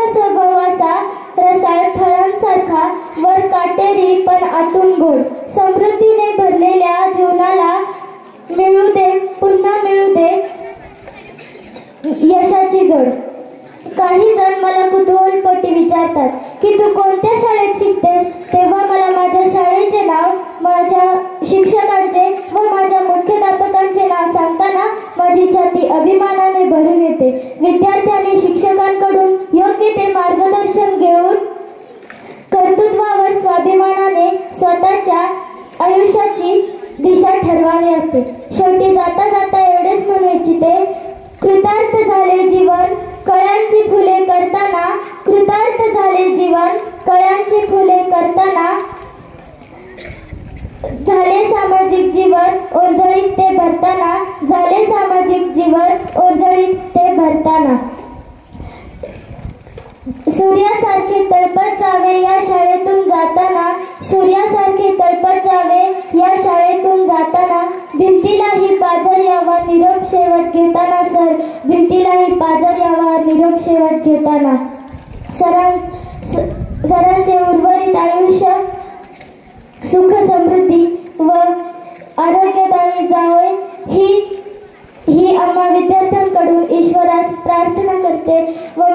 त्यांचा स्वभाव असा रसाळ फळांसारखा, वर काटेरी पण आतून गोड. समृद्धीने भरलेल्या जीवनाला मिळू दे, पुन्हा मिळू दे यशाची जोड. काही जण मला कुतूहलपोटी विचारतात की तू कोणत्या शाळेत शिकतेस, तेव्हा मला माझ्या शाळेचे नाव, माझ्या शिक्षकांचे व माझ्या मुख्याध्यापकांचे नाव सांगताना माझी छाती अभिमानाने भरून येते. विद्यार्थ्यांनी शिक्षकांकडून योग्य ते मार्गदर्शन घेऊन कर्तृत्वावर स्वाभिमानाने स्वतःच्या आयुष्याची दिशा ठरवावी असते. शेवटी जाता जाता एवढेच म्हणू इच्छिते, कृतार्थ झाले जीवन कळ्यांची फुले करताना, कृतार्थ झाले जीवन कळ्यांची फुले करताना, झाले सामाजिक जीवन ओंजळीत ते भरताना, झाले सामाजिक जीवन ओंजळीत ते भरताना. सूर्यासारखे तळपत जावे या शाळेतून जाताना, सूर्यासारखे तळपत जावे या शाळेतून जाताना. भिंतीलाही पाझर यावा निरोप शेवट घेताना सर, भिंतीलाही पाझर यावा निरोप शेवट घेताना. सरांचे उर्वरित आयुष्य सुख समृद्धी व आरोग्यदायी जावे ही आम्हा विद्यार्थ्यांकडून ईश्वरास प्रार्थना करते व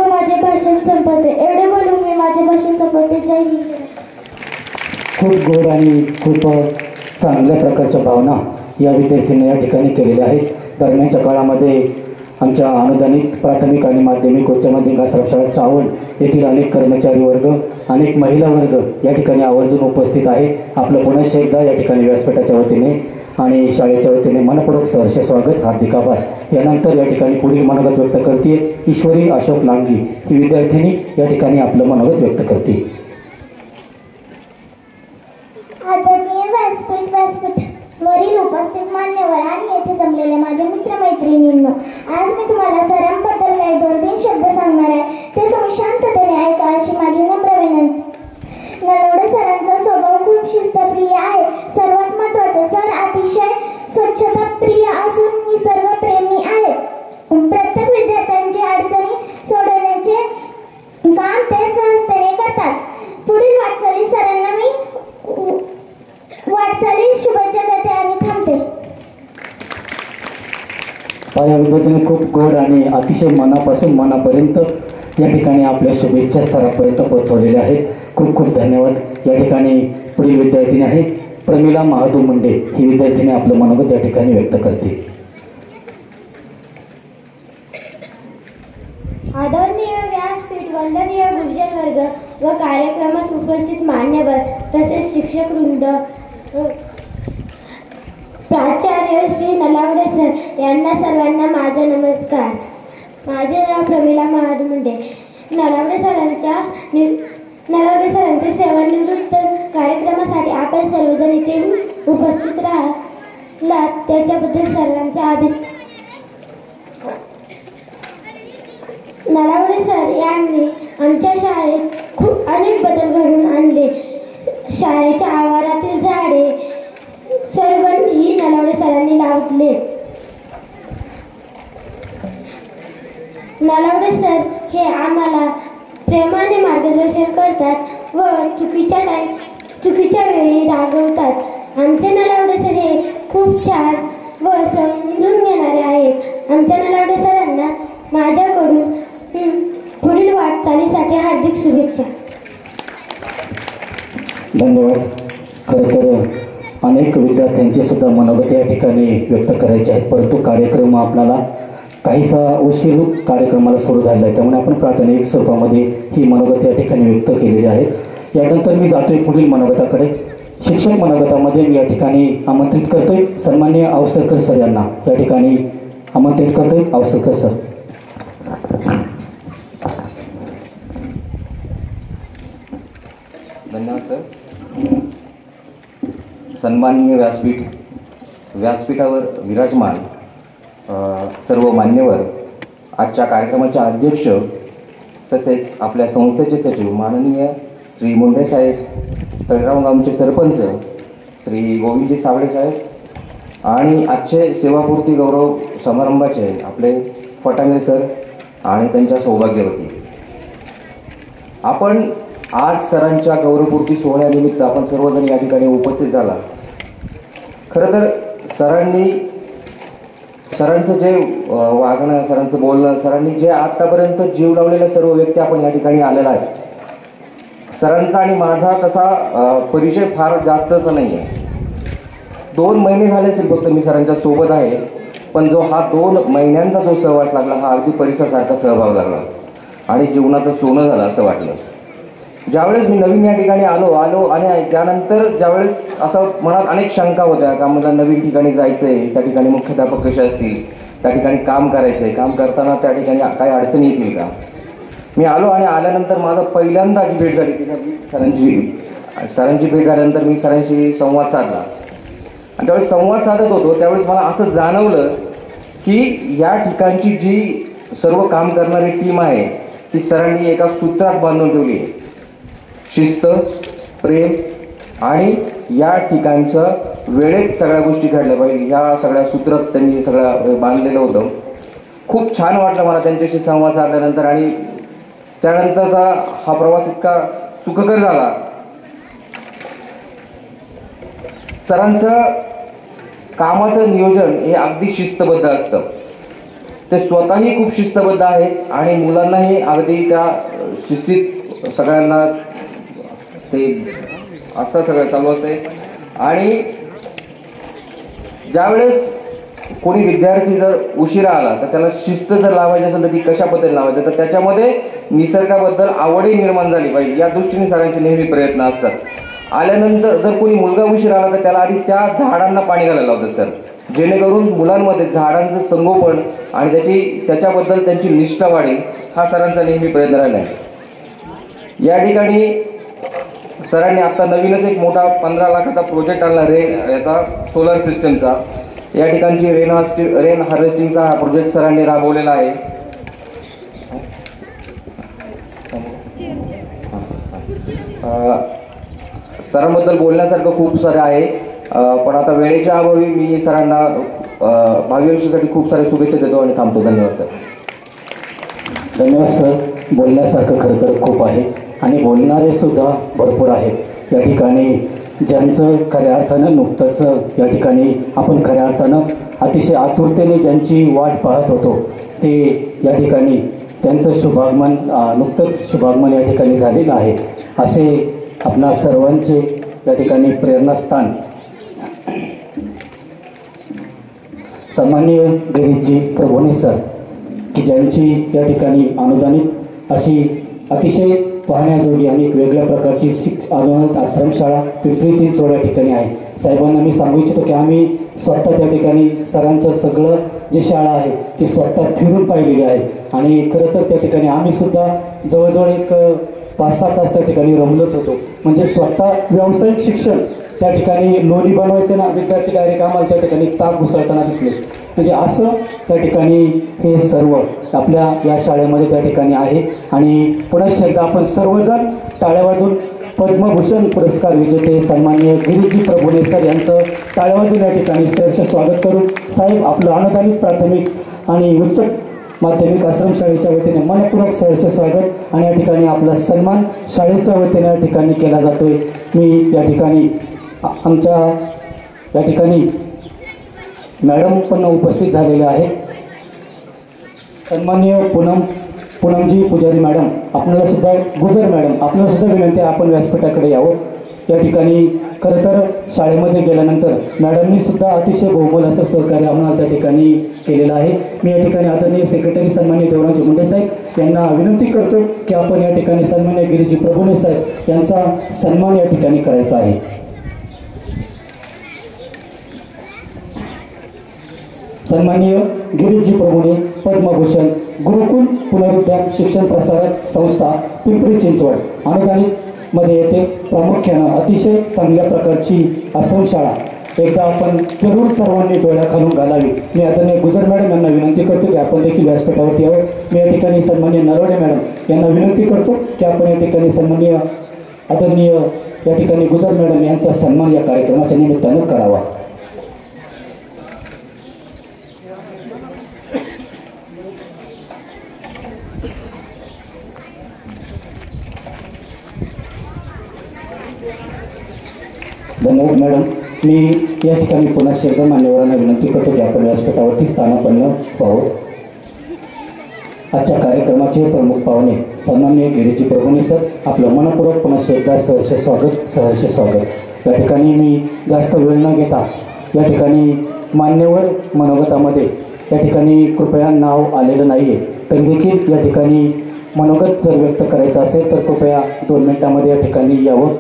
माझे भाषण संपवते. एवढे बोलून मी माझे भाषण संपवते. जय हिंद. खूप गोड आणि खूप चांगल्या प्रकारच्या भावना या विद्यार्थ्यांनी या ठिकाणी केलेल्या आहेत. दरम्यानच्या काळामध्ये आमच्या अनुदानित प्राथमिक आणि माध्यमिक उच्च माध्यमिक शाळा चावण येथील अनेक कर्मचारी वर्ग, अनेक महिला वर्ग या ठिकाणी आवर्जून उपस्थित आहे. आपलं पुन्हा एकदा या ठिकाणी व्यासपीठाच्या वतीने आणि शाळेच्या वतीने मनपूर्वक सहर्ष स्वागत, हार्दिक आभार. यानंतर या ठिकाणी पुढील मनोगत व्यक्त करते ईश्वरी अशोक लांगी ही विद्यार्थिनी या ठिकाणी आपलं मनोगत व्यक्त करते. आदरणीय व्यासपीठ वरील उपस्थित मान्यवर आणि येथे जमलेले माझे मित्रमैत्रिणींनो, आज मी तुम्हाला सरांबद्दल काही 2-3 शब्द सांगणार आहे. ते तुम्ही शांततेने ऐका अशी माझी नम्र विनंती. नलवडे सरांचा स्वभाव खूप शिस्तप्रिय आहे. सर्वात महत्त्वाचं, सर अतिशय स्वच्छता प्रिय असून निसर्ग प्रेमी आहे. प्रत्येक विद्यार्थ्यांची अडचणी सोडवण्याचे काम ते सहजतेने करतात. पुढील वाटचाली सरांना मी शुभेच्छा देते आणि थांबते. या विद्यार्थ्यांनी खूप गोड आणि अतिशय मनापासून मनापर्यंत या ठिकाणी आपल्या शुभेच्छा सरांपर्यंत पोहोचवलेल्या आहेत. खूप खूप धन्यवाद. या ठिकाणी पुढील विद्यार्थिनी आहे प्रमिला महादू मुंडे ही विद्यार्थिनी आपलं मनोगत या ठिकाणी व्यक्त करते. आदरणीय व्यासपीठ, वंदनीय गुरुजन वर्ग व कार्यक्रमास उपस्थित मान्यवर तसेच शिक्षक वृंद, प्राचार्य श्री नलावडे सर यांना सर्वांना माझा नमस्कार. माझे नाव प्रमिला महादू मुंडे. नलावडे सरांच्या सेवानिवृत्त कार्यक्रमासाठी आपण सर्वजण इथे उपस्थित राहिलात त्याच्याबद्दल सर्वांचा आभार. नलावडे सर यांनी आमच्या शाळेत खूप अनेक बदल घडवून आणले. शाळेच्या आवारातील झाडे सर्व ही नलावडे सरांनी लावले. नलावडे सर हे आम्हाला प्रेमाने मार्गदर्शन करतात व चुकीच्या वेळी रागवतात. आमचे नलावडे सर हे खूप छान व समजून घेणारे आहेत. आमच्या नलावडे सरांना माझ्याकडून पुढील वाटचालीसाठी हार्दिक शुभेच्छा. धन्यवाद. खरं तर अनेक विद्यार्थ्यांचे सुद्धा मनोगत या ठिकाणी व्यक्त करायचे आहेत, परंतु कार्यक्रम आपल्याला काहीसा उशीर कार्यक्रमाला सुरू झालेला आहे, त्यामुळे आपण प्राथमिक स्वरूपामध्ये ही मनोगत या ठिकाणी व्यक्त केलेली आहेत. यानंतर मी जातोय पुढील मनोगताकडे. शिक्षक मनोगतामध्ये मी या ठिकाणी आमंत्रित करतोय सन्माननीय अवसरकर सर यांना या ठिकाणी आमंत्रित करतोय. अवसरकर सर. धन्यवाद सर. सन्माननीय व्यासपीठावर विराजमान सर्व मान्यवर, आजच्या कार्यक्रमाचे अध्यक्ष तसेच आपल्या संस्थेचे सचिव माननीय श्री मुंडे साहेब, तळेगाव गावचे सरपंच श्री गोविंदजी सावळे साहेब आणि आजचे सेवापूर्ती गौरव समारंभाचे आपले फटांगे सर आणि त्यांच्या सौभाग्यवती. आपण आज सरांच्या गौरवपूर्ती सोहळ्यानिमित्त आपण सर्वजण या ठिकाणी उपस्थित झाला. खरं तर सरांचं जे वागणं, सरांचं बोलणं, सरांनी जे आतापर्यंत जीव लावलेल्या सर्व व्यक्ती आपण या ठिकाणी आलेला आहे. सरांचा आणि माझा तसा परिचय फार जास्तच नाही आहे. 2 महिने झाले असेल फक्त मी सरांच्या सोबत आहे. पण जो हा 2 महिन्यांचा जो सहवास लागला हा अगदी परिसरासारखा सहभाग लागला आणि जीवनाचं सोनं झालं असं वाटलं. ज्यावेळेस मी नवीन या ठिकाणी आलो आणि त्यानंतर ज्यावेळेस असं मनात अनेक शंका होत्या का मला नवीन ठिकाणी जायचं आहे, त्या ठिकाणी मुख्याध्यापक कसे असतील, त्या ठिकाणी काम करायचं आहे, काम करताना त्या ठिकाणी काही अडचणी येतील का. मी आलो आणि आल्यानंतर माझं पहिल्यांदा जी भेट झाली सरांची भेट झाल्यानंतर मी सरांशी संवाद साधला आणि त्यावेळेस संवाद साधत होतो त्यावेळेस मला असं जाणवलं की या ठिकाणची जी सर्व काम करणारी टीम आहे ती सरांनी एका सूत्रात बांधून ठेवली आहे. शिस्त, प्रेम आणि या ठिकाणचं वेळेत सगळ्या गोष्टी घडल्या पाहिजे ह्या सगळ्या सूत्रात त्यांनी सगळं बांधलेलं होतं. खूप छान वाटलं मला त्यांच्याशी संवाद साधल्यानंतर आणि त्यानंतरचा हा प्रवास इतका सुखकर झाला. सरांचं कामाचं नियोजन हे अगदी शिस्तबद्ध असतं. ते स्वतःही खूप शिस्तबद्ध आहेत आणि मुलांनाही अगदी त्या शिस्तीत सगळ्यांना ते असतं, सगळं चालू असते. आणि ज्यावेळेस कोणी विद्यार्थी जर उशिरा आला तर त्याला शिस्त जर लावायची असेल तर ती कशा पद्धतीने लावायची तर त्याच्यामध्ये निसर्गाबद्दल आवडही निर्माण झाली पाहिजे या दृष्टीने सगळ्यांचे नेहमी प्रयत्न असतात. आल्यानंतर जर कोणी मुलगा उशिरा आला तर त्याला आधी त्या झाडांना पाणी घालायला लावतात सर, जेणेकरून मुलांमध्ये झाडांचं संगोपन आणि त्याच्याबद्दल त्यांची निष्ठा वाढेल हा सरांचा नेहमी प्रयत्न राहिला आहे. या ठिकाणी सरांनी आता नवीनच एक मोठा 15 लाखाचा प्रोजेक्ट आणला याचा सोलर सिस्टमचा. या ठिकाणची रेन हार्वेस्टिंगचा हा प्रोजेक्ट सरांनी राबवलेला आहे. सरांबद्दल बोलण्यासारखं खूप सारं आहे पण आता वेळेच्या अभावी मी सरांना भावी आयुष्यासाठी खूप सारे शुभेच्छा देतो आणि थांबतो. धन्यवाद सर. धन्यवाद सर. बोलण्यासारखं खरं तर खूप आहे आणि बोलणारे सुद्धा भरपूर आहेत. या ठिकाणी ज्यांचं खऱ्या अर्थानं नुकतंच या ठिकाणी आपण खऱ्या अर्थानं अतिशय आतुरतेने ज्यांची वाट पाहत होतो ते या ठिकाणी त्यांचं शुभागमन नुकतंच शुभागमन या ठिकाणी झालेलं आहे. असे आपणा सर्वांचे या ठिकाणी प्रेरणास्थान सन्माननीय गिरीशजी प्रभुणे सर की ज्यांची या ठिकाणी अनुदानित अशी अतिशय पाहण्याजोगी आणि वेगळ्या प्रकारची अनुदानित आश्रमशाळा पिंपरी चिंचवड या ठिकाणी आहे. साहेबांना मी सांगू इच्छितो की आम्ही स्वतः त्या ठिकाणी सरांचं सगळं जी शाळा आहे ती स्वतः फिरून पाहिलेली आहे आणि खरं तर त्या ठिकाणी आम्ही सुद्धा जवळजवळ एक 5-6 तास त्या ठिकाणी रमलोच होतो. म्हणजे स्वतः व्यावसायिक शिक्षण त्या ठिकाणी लोणी बनवायचे ना विद्यार्थी डायरेक्ट आम्हाला त्या ठिकाणी ताक घुसळताना दिसले. म्हणजे असं त्या ठिकाणी हे सर्व आपल्या या शाळेमध्ये त्या ठिकाणी आहे. आणि पुन्हा एकदा आपण सर्वजण टाळ्या वाजून पद्मभूषण पुरस्कार विजेते सन्माननीय गिरीशजी प्रभुणे सर यांचं टाळ्या वाजून या ठिकाणी सहर्ष स्वागत करून साहेब आपलं अनुदानित प्राथमिक आणि उच्च माध्यमिक आश्रमशाळेच्या वतीने मनपूर्वक सहर्ष स्वागत आणि या ठिकाणी आपला सन्मान शाळेच्या वतीने या ठिकाणी केला जातोय. मी या ठिकाणी आमच्या या ठिकाणी मॅडम पण उपस्थित झालेल्या आहेत. सन्माननीय पूनमजी पुजारी मॅडम आपल्याला सुद्धा गुजर मॅडम आपल्याला सुद्धा विनंती आहे आपण व्यासपीठाकडे यावं. या ठिकाणी खरं तर शाळेमध्ये गेल्यानंतर मॅडमनी सुद्धा अतिशय बहुमोल असं सहकार्य आम्हाला त्या ठिकाणी केलेलं आहे. मी या ठिकाणी आदरणीय सेक्रेटरी सन्माननीय देवराज मुंडे साहेब यांना विनंती करतो की आपण या ठिकाणी सन्माननीय गिरीशजी प्रभुणे साहेब यांचा सन्मान या ठिकाणी करायचा आहे. सन्माननीय गिरीशजी प्रभुणे पद्मभूषण गुरुकुल पुनरुद्धार शिक्षण प्रसारक संस्था पिंपरी चिंचवड अनुदानित मध्ये येते. प्रामुख्यानं अतिशय चांगल्या प्रकारची आश्रमशाळा एकदा आपण जरूर सर्वांनी डोळ्याखालून घालावी. मी आदरणीय गुजर मॅडम यांना विनंती करतो की आपण देखील व्यासपीठावरती यावं. मी या ठिकाणी सन्माननीय नरवडे मॅडम यांना विनंती करतो की आपण या ठिकाणी सन्माननीय आदरणीय या ठिकाणी गुजर मॅडम यांचा सन्मान या कार्यक्रमाच्या निमित्तानं करावा. धन्यवाद मॅडम. मी या ठिकाणी पुन्हा शेकडो मान्यवरांना विनंती करतो की आपण व्यासपीठावरती स्थानापन्न पाहू. आजच्या कार्यक्रमाचे प्रमुख पाहुणे सन्माननीय गिरीजी प्रभुणे सर, आपलं मनपूर्वक पुन्हा शेकडा सहर्ष स्वागत. या ठिकाणी मी जास्त वेळ न घेता या ठिकाणी मान्यवर मनोगतामध्ये या ठिकाणी कृपया नाव आलेलं नाही आहे, तरी देखील या ठिकाणी मनोगत जर व्यक्त करायचं असेल तर कृपया 2 मिनिटांमध्ये या ठिकाणी यावं.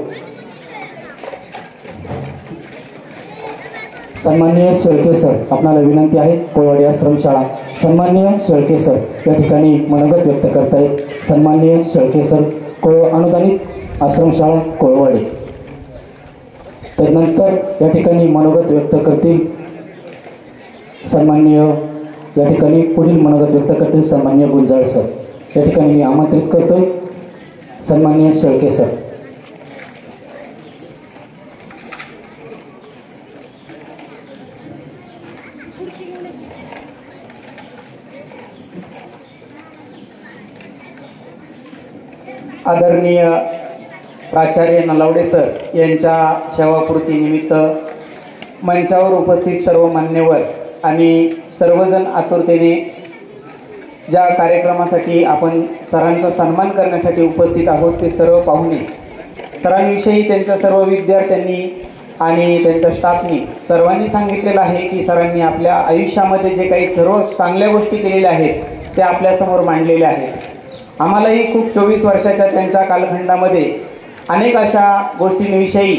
सन्माननीय शेळके सर, आपणाला विनंती आहे. कोळवाडी आश्रमशाळा सन्माननीय शेळके सर या ठिकाणी मनोगत व्यक्त करतायत. सन्माननीय शेळके सर, अनुदानित आश्रमशाळा कोळवाडी. त्यानंतर या ठिकाणी मनोगत व्यक्त करतील सन्माननीय या ठिकाणी पुढील मनोगत व्यक्त करतील सन्माननीय गुंजाळ सर. या ठिकाणी मी आमंत्रित करतोय सन्माननीय शेळके सर. आदरणीय प्राचार्य नलावडे सर यांच्या सेवापूर्तीनिमित्त मंचावर उपस्थित सर्व मान्यवर आणि सर्वजण आतुरतेने ज्या कार्यक्रमासाठी आपण सरांचा सन्मान करण्यासाठी उपस्थित आहोत ते सर्व पाहुणे, सरांविषयी त्यांच्या सर्व विद्यार्थ्यांनी आणि त्यांच्या स्टाफनी सर्वांनी सांगितलेलं आहे की सरांनी आपल्या आयुष्यामध्ये जे काही सर्व चांगल्या गोष्टी केलेल्या आहेत त्या आपल्यासमोर मांडलेल्या आहेत. आम्हालाही खूप 24 वर्षाच्या त्यांच्या कालखंडामध्ये अनेक अशा गोष्टींविषयी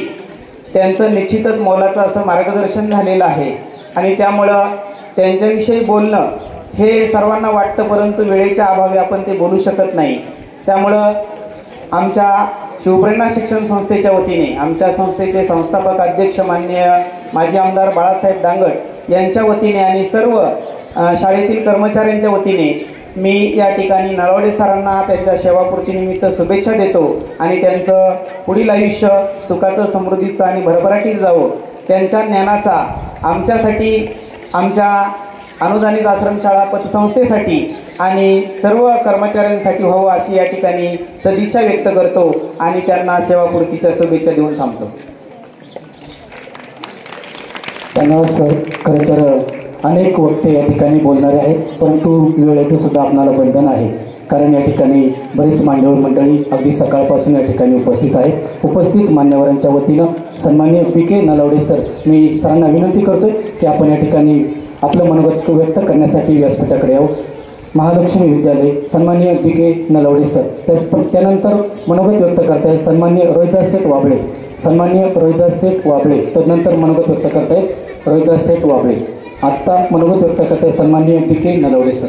त्यांचं निश्चितच मोलाचं असं मार्गदर्शन झालेलं आहे आणि त्यामुळं त्यांच्याविषयी बोलणं हे सर्वांना वाटतं, परंतु वेळेच्या अभावी आपण ते बोलू शकत नाही. त्यामुळं आमच्या शिवप्रेरणा शिक्षण संस्थेच्या वतीने आमच्या संस्थेचे संस्थापक अध्यक्ष माननीय माजी आमदार बाळासाहेब दांगट यांच्या वतीने आणि सर्व शाळेतील कर्मचाऱ्यांच्या वतीने मी या ठिकाणी नलावडे सरांना त्यांच्या सेवापूर्तीनिमित्त शुभेच्छा देतो आणि त्यांचं पुढील आयुष्य सुखाचं, समृद्धीचं आणि भरभराटीत जावं. त्यांच्या ज्ञानाचा आमच्यासाठी, आमच्या अनुदानित आश्रमशाळा पतसंस्थेसाठी आणि सर्व कर्मचाऱ्यांसाठी व्हावं अशी या ठिकाणी सदिच्छा व्यक्त करतो आणि त्यांना सेवापूर्तीच्या शुभेच्छा देऊन थांबतो. धन्यवाद सर. खरं तर अनेक वक्ते या ठिकाणी बोलणारे आहेत, परंतु वेळेचं सुद्धा आपणाला बंधन आहे, कारण या ठिकाणी बरीच मान्यवर मंडळी अगदी सकाळपासून या ठिकाणी उपस्थित आहेत. उपस्थित मान्यवरांच्या वतीनं सन्माननीय PK नलावडे सर, मी सरांना विनंती करतोय की आपण या ठिकाणी आपलं मनोगत व्यक्त करण्यासाठी व्यासपीठाकडे यावं. महालक्ष्मी विद्यालय सन्माननीय PK नलावडे सर. त्यानंतर मनोगत व्यक्त करतायत सन्माननीय रोहिदास शेठ वाबळे. सन्माननीय रोहिदास शेठ वाबळे. तदनंतर मनोगत व्यक्त करतायत रोहिदास शेठ वाबळे. आत्ता मनोगत व्यक्त करतायत सन्माननीय PK नलावडे सर.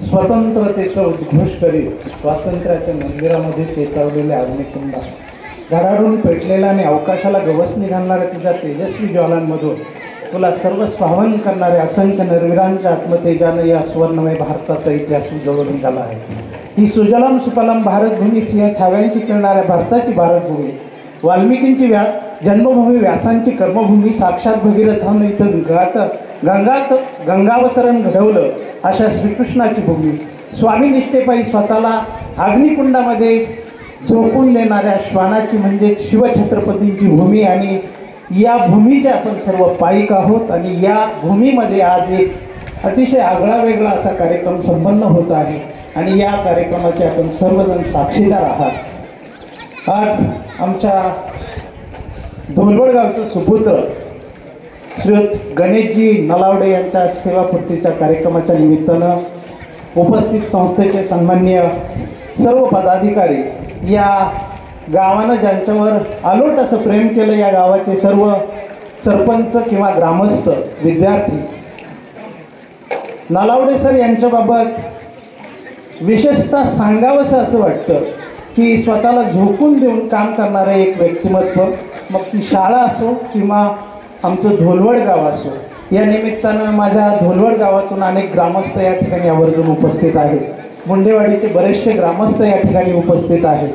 स्वतंत्रतेचा उद्घोष करीत स्वातंत्र्याच्या मंदिरामध्ये चेतवलेल्या अग्निकुंडा, धडाडून पेटलेला आणि अवकाशाला गवसणी घालणाऱ्या तुझ्या तेजस्वी ज्वालांमधून तुला सर्व स्वाहन करणाऱ्या असंख्य नरवीरांच्या आत्मतेजानं या स्वर्णमय भारताचा इतिहास उजळून निघाला आहे. ही सुजलाम सुफलाम भारतभूमी, सिंह छाव्यांची खेळणाऱ्या भारताची भारतभूमी, वाल्मिकींची जन्मभूमी, व्यासांची कर्मभूमी, साक्षात भगीरथानं इथं गंगावतरण घडवलं अशा श्रीकृष्णाची भूमी, स्वामीनिष्ठेपायी स्वतःला अग्निकुंडामध्ये झोकून देणाऱ्या श्वानाची म्हणजे शिवछत्रपतींची भूमी आणि या भूमीचे आपण सर्व पाईक आहोत. आणि या भूमीमध्ये आज एक अतिशय आगळा वेगळा असा कार्यक्रम संपन्न होत आहे आणि या कार्यक्रमाचे आपण सर्वजण साक्षीदार आहात. आज आमच्या धोलवड गावचं सुपुत्र श्री गणेशजी नलावडे यांच्या सेवापूर्तीच्या कार्यक्रमाच्या निमित्तानं उपस्थित संस्थेचे सन्माननीय सर्व पदाधिकारी, या गावानं ज्यांच्यावर अलोट असं प्रेम केलं, या गावाचे सर्व सरपंच किंवा ग्रामस्थ, विद्यार्थी, नलावडे सर यांच्याबाबत विशेषतः सांगावंसं असं वाटतं की स्वतःला झोकून देऊन काम करणारं एक व्यक्तिमत्व, मग ती शाळा असो किंवा आमचं धोलवड गाव असो. या निमित्तानं माझ्या धोलवड गावातून अनेक ग्रामस्थ या ठिकाणी आवर्जून उपस्थित आहेत. मुंडेवाडीचे बरेचसे ग्रामस्थ या ठिकाणी उपस्थित आहेत.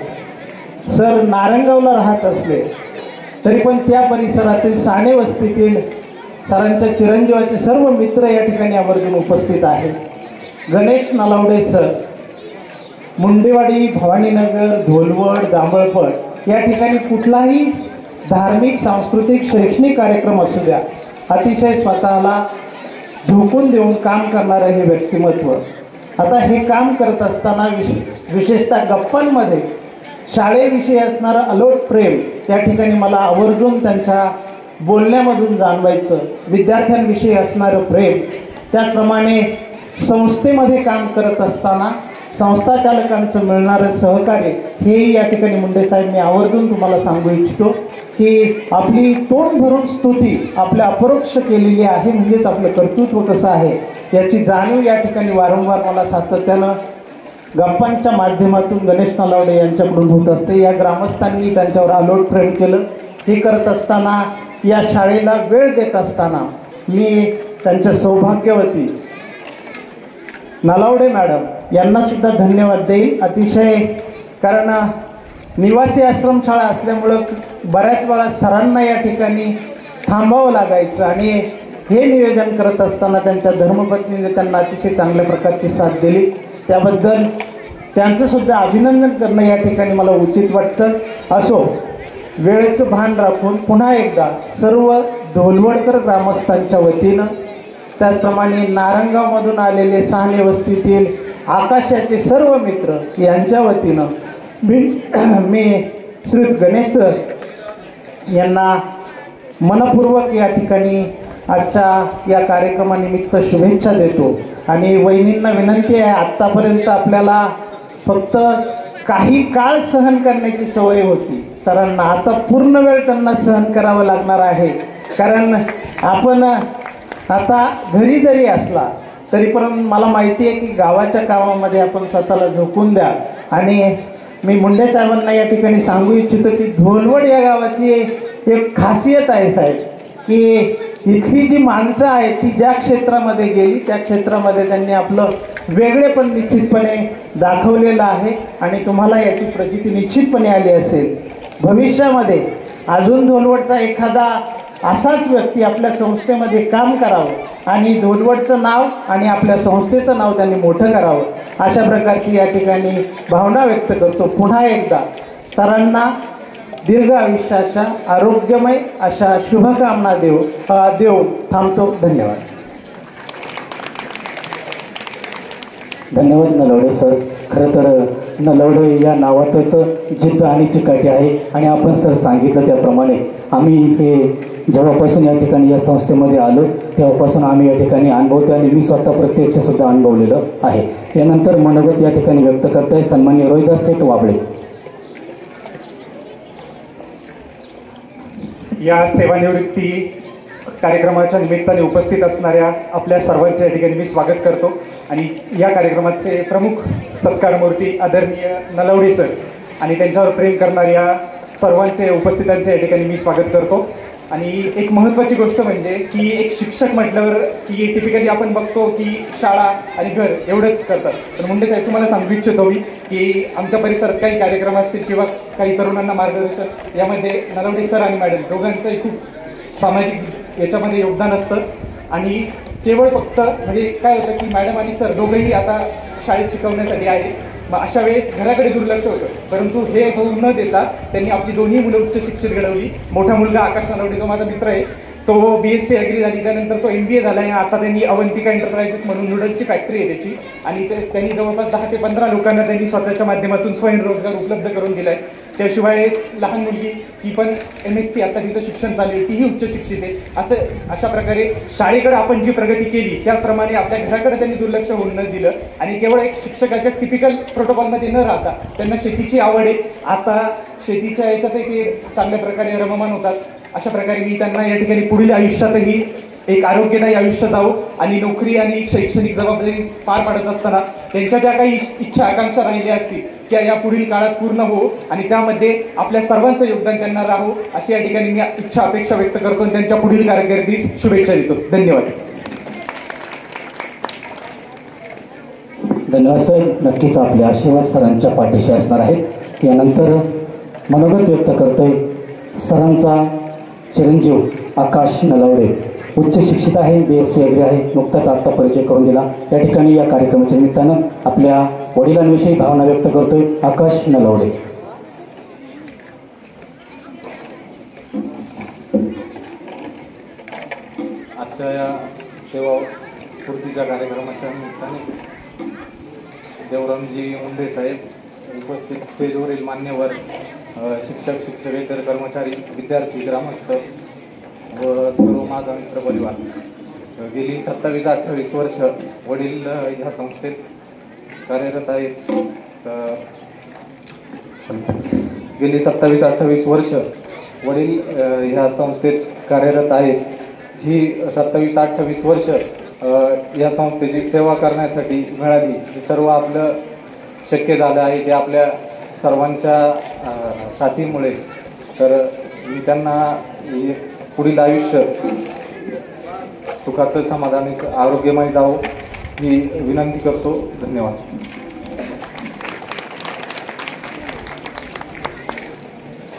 सर नारंगावला राहत असले तरी पण त्या परिसरातील साणे वस्तीतील सरांच्या चिरंजीवाचे सर्व मित्र या ठिकाणी आवर्जून उपस्थित आहेत. गणेश नलावडे सर, मुंडेवाडी, भवानीनगर, धोलवड, जांभळपट या ठिकाणी कुठलाही धार्मिक, सांस्कृतिक, शैक्षणिक कार्यक्रम असू द्या, अतिशय स्वतःला झोकून देऊन काम करणारं हे व्यक्तिमत्व. आता हे काम करत असताना विशेषतः गप्पांमध्ये शाळेविषयी असणारं अलोट प्रेम या ठिकाणी मला आवर्जून त्यांच्या बोलण्यामधून जाणवायचं. विद्यार्थ्यांविषयी असणारं प्रेम, त्याचप्रमाणे संस्थेमध्ये काम करत असताना संस्था चालकांचं मिळणारं सहकार्य, हेही या ठिकाणी मुंडे साहेब मी आवर्जून तुम्हाला सांगू इच्छितो की आपली तोंड भरून स्तुती आपल्या अपरोक्ष केलेली आहे. म्हणजेच आपलं कर्तृत्व कसं आहे याची जाणीव या ठिकाणी वारंवार मला सातत्यानं गप्पांच्या माध्यमातून गणेश नलावडे यांच्याकडून होत असते. या ग्रामस्थांनी त्यांच्यावर अलोट प्रेम केलं. हे करत असताना, या शाळेला वेळ देत असताना मी त्यांच्या सौभाग्यवती नलावडे मॅडम यांना सुद्धा धन्यवाद देईन अतिशय. कारण निवासी आश्रमशाळा असल्यामुळं बऱ्याच वेळा सरांना या ठिकाणी थांबावं लागायचं आणि हे नियोजन करत असताना त्यांच्या धर्मपत्नीने त्यांना अतिशय चांगल्या प्रकारची साथ दिली. त्याबद्दल त्यांचंसुद्धा अभिनंदन करणं या ठिकाणी मला उचित वाटतं. असो, वेळेचं भान राखून पुन्हा एकदा सर्व धोलवडकर ग्रामस्थांच्या वतीनं, त्याचप्रमाणे नारंगावमधून आलेले साहने वस्तीतील आकाशाचे सर्व मित्र यांच्या वतीनं मी श्री गणेश सर यांना मनपूर्वक या ठिकाणी आजच्या या कार्यक्रमानिमित्त शुभेच्छा देतो. आणि वहिनींना विनंती आहे, आत्तापर्यंत आपल्याला फक्त काही काळ सहन करण्याची सवय होती सरांना, आता पूर्ण वेळ त्यांना सहन करावं लागणार आहे. कारण आपण आता घरी जरी असला तरी पण मला माहिती आहे की गावाच्या कामामध्ये आपण स्वतःला झोकून द्या. आणि मी मुंडे साहेबांना या ठिकाणी सांगू इच्छितो की धोलवड या गावाची एक खासियत आहे साहेब, की इथली जी माणसं आहेत ती ज्या क्षेत्रामध्ये गेली त्या क्षेत्रामध्ये त्यांनी आपलं वेगळेपण निश्चितपणे दाखवलेलं आहे आणि तुम्हाला याची प्रचिती निश्चितपणे आली असेल. भविष्यामध्ये अजून धोलवडचा एखादा असाच व्यक्ती आपल्या संस्थेमध्ये काम करावं आणि धोलवडचं नाव आणि आपल्या संस्थेचं नाव त्यांनी मोठं करावं, अशा प्रकारची या ठिकाणी भावना व्यक्त करतो. पुन्हा एकदा सरांना दीर्घ आयुष्याच्या आरोग्यमय अशा शुभकामना देऊन थांबतो. धन्यवाद. धन्यवाद नलावडे सर. खरं तर नलावडे या नावातच जिद्द आणि चिकाटी आहे आणि आपण सर सांगितलं त्याप्रमाणे आम्ही हे जेव्हापासून या ठिकाणी या संस्थेमध्ये आलो तेव्हापासून आम्ही या ठिकाणी अनुभवतो आणि मी स्वतः प्रत्यक्षसुद्धा अनुभवलेलं आहे. यानंतर मनोगत या ठिकाणी व्यक्त करताय सन्माननीय रोहिदास शेठ वाबळे. या सेवानिवृत्ती कार्यक्रमाच्या निमित्ताने उपस्थित असणाऱ्या आपल्या सर्वांचे या ठिकाणी मी स्वागत करतो. आणि या कार्यक्रमाचे प्रमुख सत्कारमूर्ती आदरणीय नलावडे सर आणि त्यांच्यावर प्रेम करणाऱ्या सर्वांचे उपस्थितांचे या ठिकाणी मी स्वागत करतो. आणि एक महत्त्वाची गोष्ट म्हणजे की एक शिक्षक म्हटल्यावर की टिपिकली आपण बघतो की शाळा आणि घर एवढंच करतात. पण मुंडे साहेब, तुम्हाला सांगू इच्छितो मी की आमच्या परिसरात काही कार्यक्रम असतील किंवा काही तरुणांना मार्गदर्शन, यामध्ये नलावडे सर आणि मॅडम दोघांचंही खूप सामाजिक याच्यामध्ये योगदान असतं. आणि केवळ फक्त म्हणजे काय होतं की मॅडम आणि सर दोघंही आता शाळेत शिकवण्यासाठी आहे, मग अशा वेळेस घराकडे दुर्लक्ष होतं. परंतु हे होऊ न देता त्यांनी आपली दोन्ही मुलं उच्च शिक्षित घडवली. मोठा मुलगा आकाश नलावडे, जो माझा मित्र आहे, तो BSc ॲग्री झाली, त्यानंतर तो MBA झाला आहे. आता त्यांनी अवंतिका एंटरप्राइजेस म्हणून नूडल्सची फॅक्टरी आहे त्याची, आणि त्यांनी जवळपास 10 ते 15 लोकांना त्यांनी स्वतःच्या माध्यमातून स्वयंरोजगार उपलब्ध करून दिला आहे. त्याशिवाय लहान मुलगी ती पण MSc आता तिचं शिक्षण चालू आहे, तीही उच्च शिक्षित आहे. अशा प्रकारे शाळेकडे आपण जी प्रगती केली त्याप्रमाणे आपल्या घराकडे त्यांनी दुर्लक्ष होऊन न दिलं आणि केवळ एक शिक्षकाच्या टिपिकल प्रोटोकॉलमध्ये न राहता त्यांना शेतीची आवड आहे. आता शेतीच्या याच्यातही ते चांगल्या प्रकारे रममान होतात. अशा प्रकारे मी त्यांना या ठिकाणी पुढील आयुष्यातही एक आरोग्यदायी आयुष्य जावं आणि नोकरी आणि शैक्षणिक जबाबदारी पार पाडत असताना त्यांच्या ज्या काही इच्छा आकांक्षा राहिल्या असतील त्या या पुढील काळात पूर्ण हो आणि त्यामध्ये आपल्या सर्वांचं योगदान त्यांना राहो, अशी या ठिकाणी मी इच्छा अपेक्षा व्यक्त करतो आणि त्यांच्या पुढील कारकिर्दीस शुभेच्छा देतो. धन्यवाद. धन्यवाद सर. नक्कीच आपले आशीर्वाद सरांच्या पाठीशी असणार आहेत. यानंतर मनोगत व्यक्त करतोय सरांचा चिरंजीव आकाश नलावडे उच्च शिक्षित आहे, BSc अग्री आहे, नुकताच आत्ता परिचय करून दिला. या ठिकाणी या कार्यक्रमाच्या निमित्तानं आपल्या वडिलांविषयी भावना व्यक्त करतोय आकाश नलवडे. आजच्या या सेवा पूर्तीच्या कार्यक्रमाच्या निमित्ताने देवरामजी मुंडे साहेब, उपस्थित स्टेजवरील मान्यवर, शिक्षक, शिक्षकेतर कर्मचारी, विद्यार्थी, ग्रामस्थ व सर्व माझा मित्र परिवार, गेली 27-28 वर्ष वडील ह्या संस्थेत कार्यरत आहेत. गेली 27-28 वर्ष वडील ह्या संस्थेत कार्यरत आहेत. ही 27-28 वर्ष या संस्थेची सेवा करण्यासाठी मिळाली. हे सर्व आपलं शक्य झालं आहे ते आपल्या सर्वांच्या साथीमुळे. तर मी त्यांना पुढील आयुष्य सुखाचं, समाधानी, आरोग्यमय जावो ही विनंती करतो. धन्यवाद.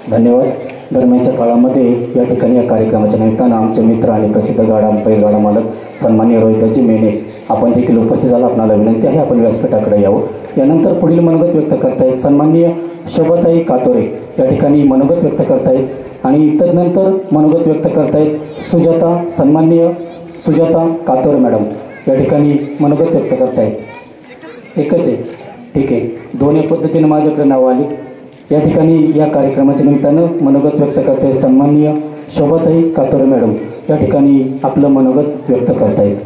धन्यवाद. दरम्यानच्या काळामध्ये या ठिकाणी या कार्यक्रमाच्या निमित्तानं आमचे मित्र आणि प्रसिद्ध बैलगाडा मालक सन्माननीय रोहितजी मेने आपण देखील उपस्थित झाला. आपणाला विनंती आहे आपण व्यासपीठाकडे यावं. यानंतर पुढील मनोगत व्यक्त करतायत सन्माननीय शोभाताई कातोरे, या ठिकाणी मनोगत व्यक्त करतायत. आणि तदनंतर मनोगत व्यक्त करतायत सन्माननीय सुजाता कातोरे मॅडम, या ठिकाणी मनोगत व्यक्त करतायत. एकच आहे, ठीक आहे, दोन्ही पद्धतीने माझ्याकडे नावं आली. या ठिकाणी या कार्यक्रमाच्या निमित्तानं मनोगत व्यक्त करतायत सन्माननीय शोभाताई कातोरे मॅडम, या ठिकाणी आपलं मनोगत व्यक्त करतायत.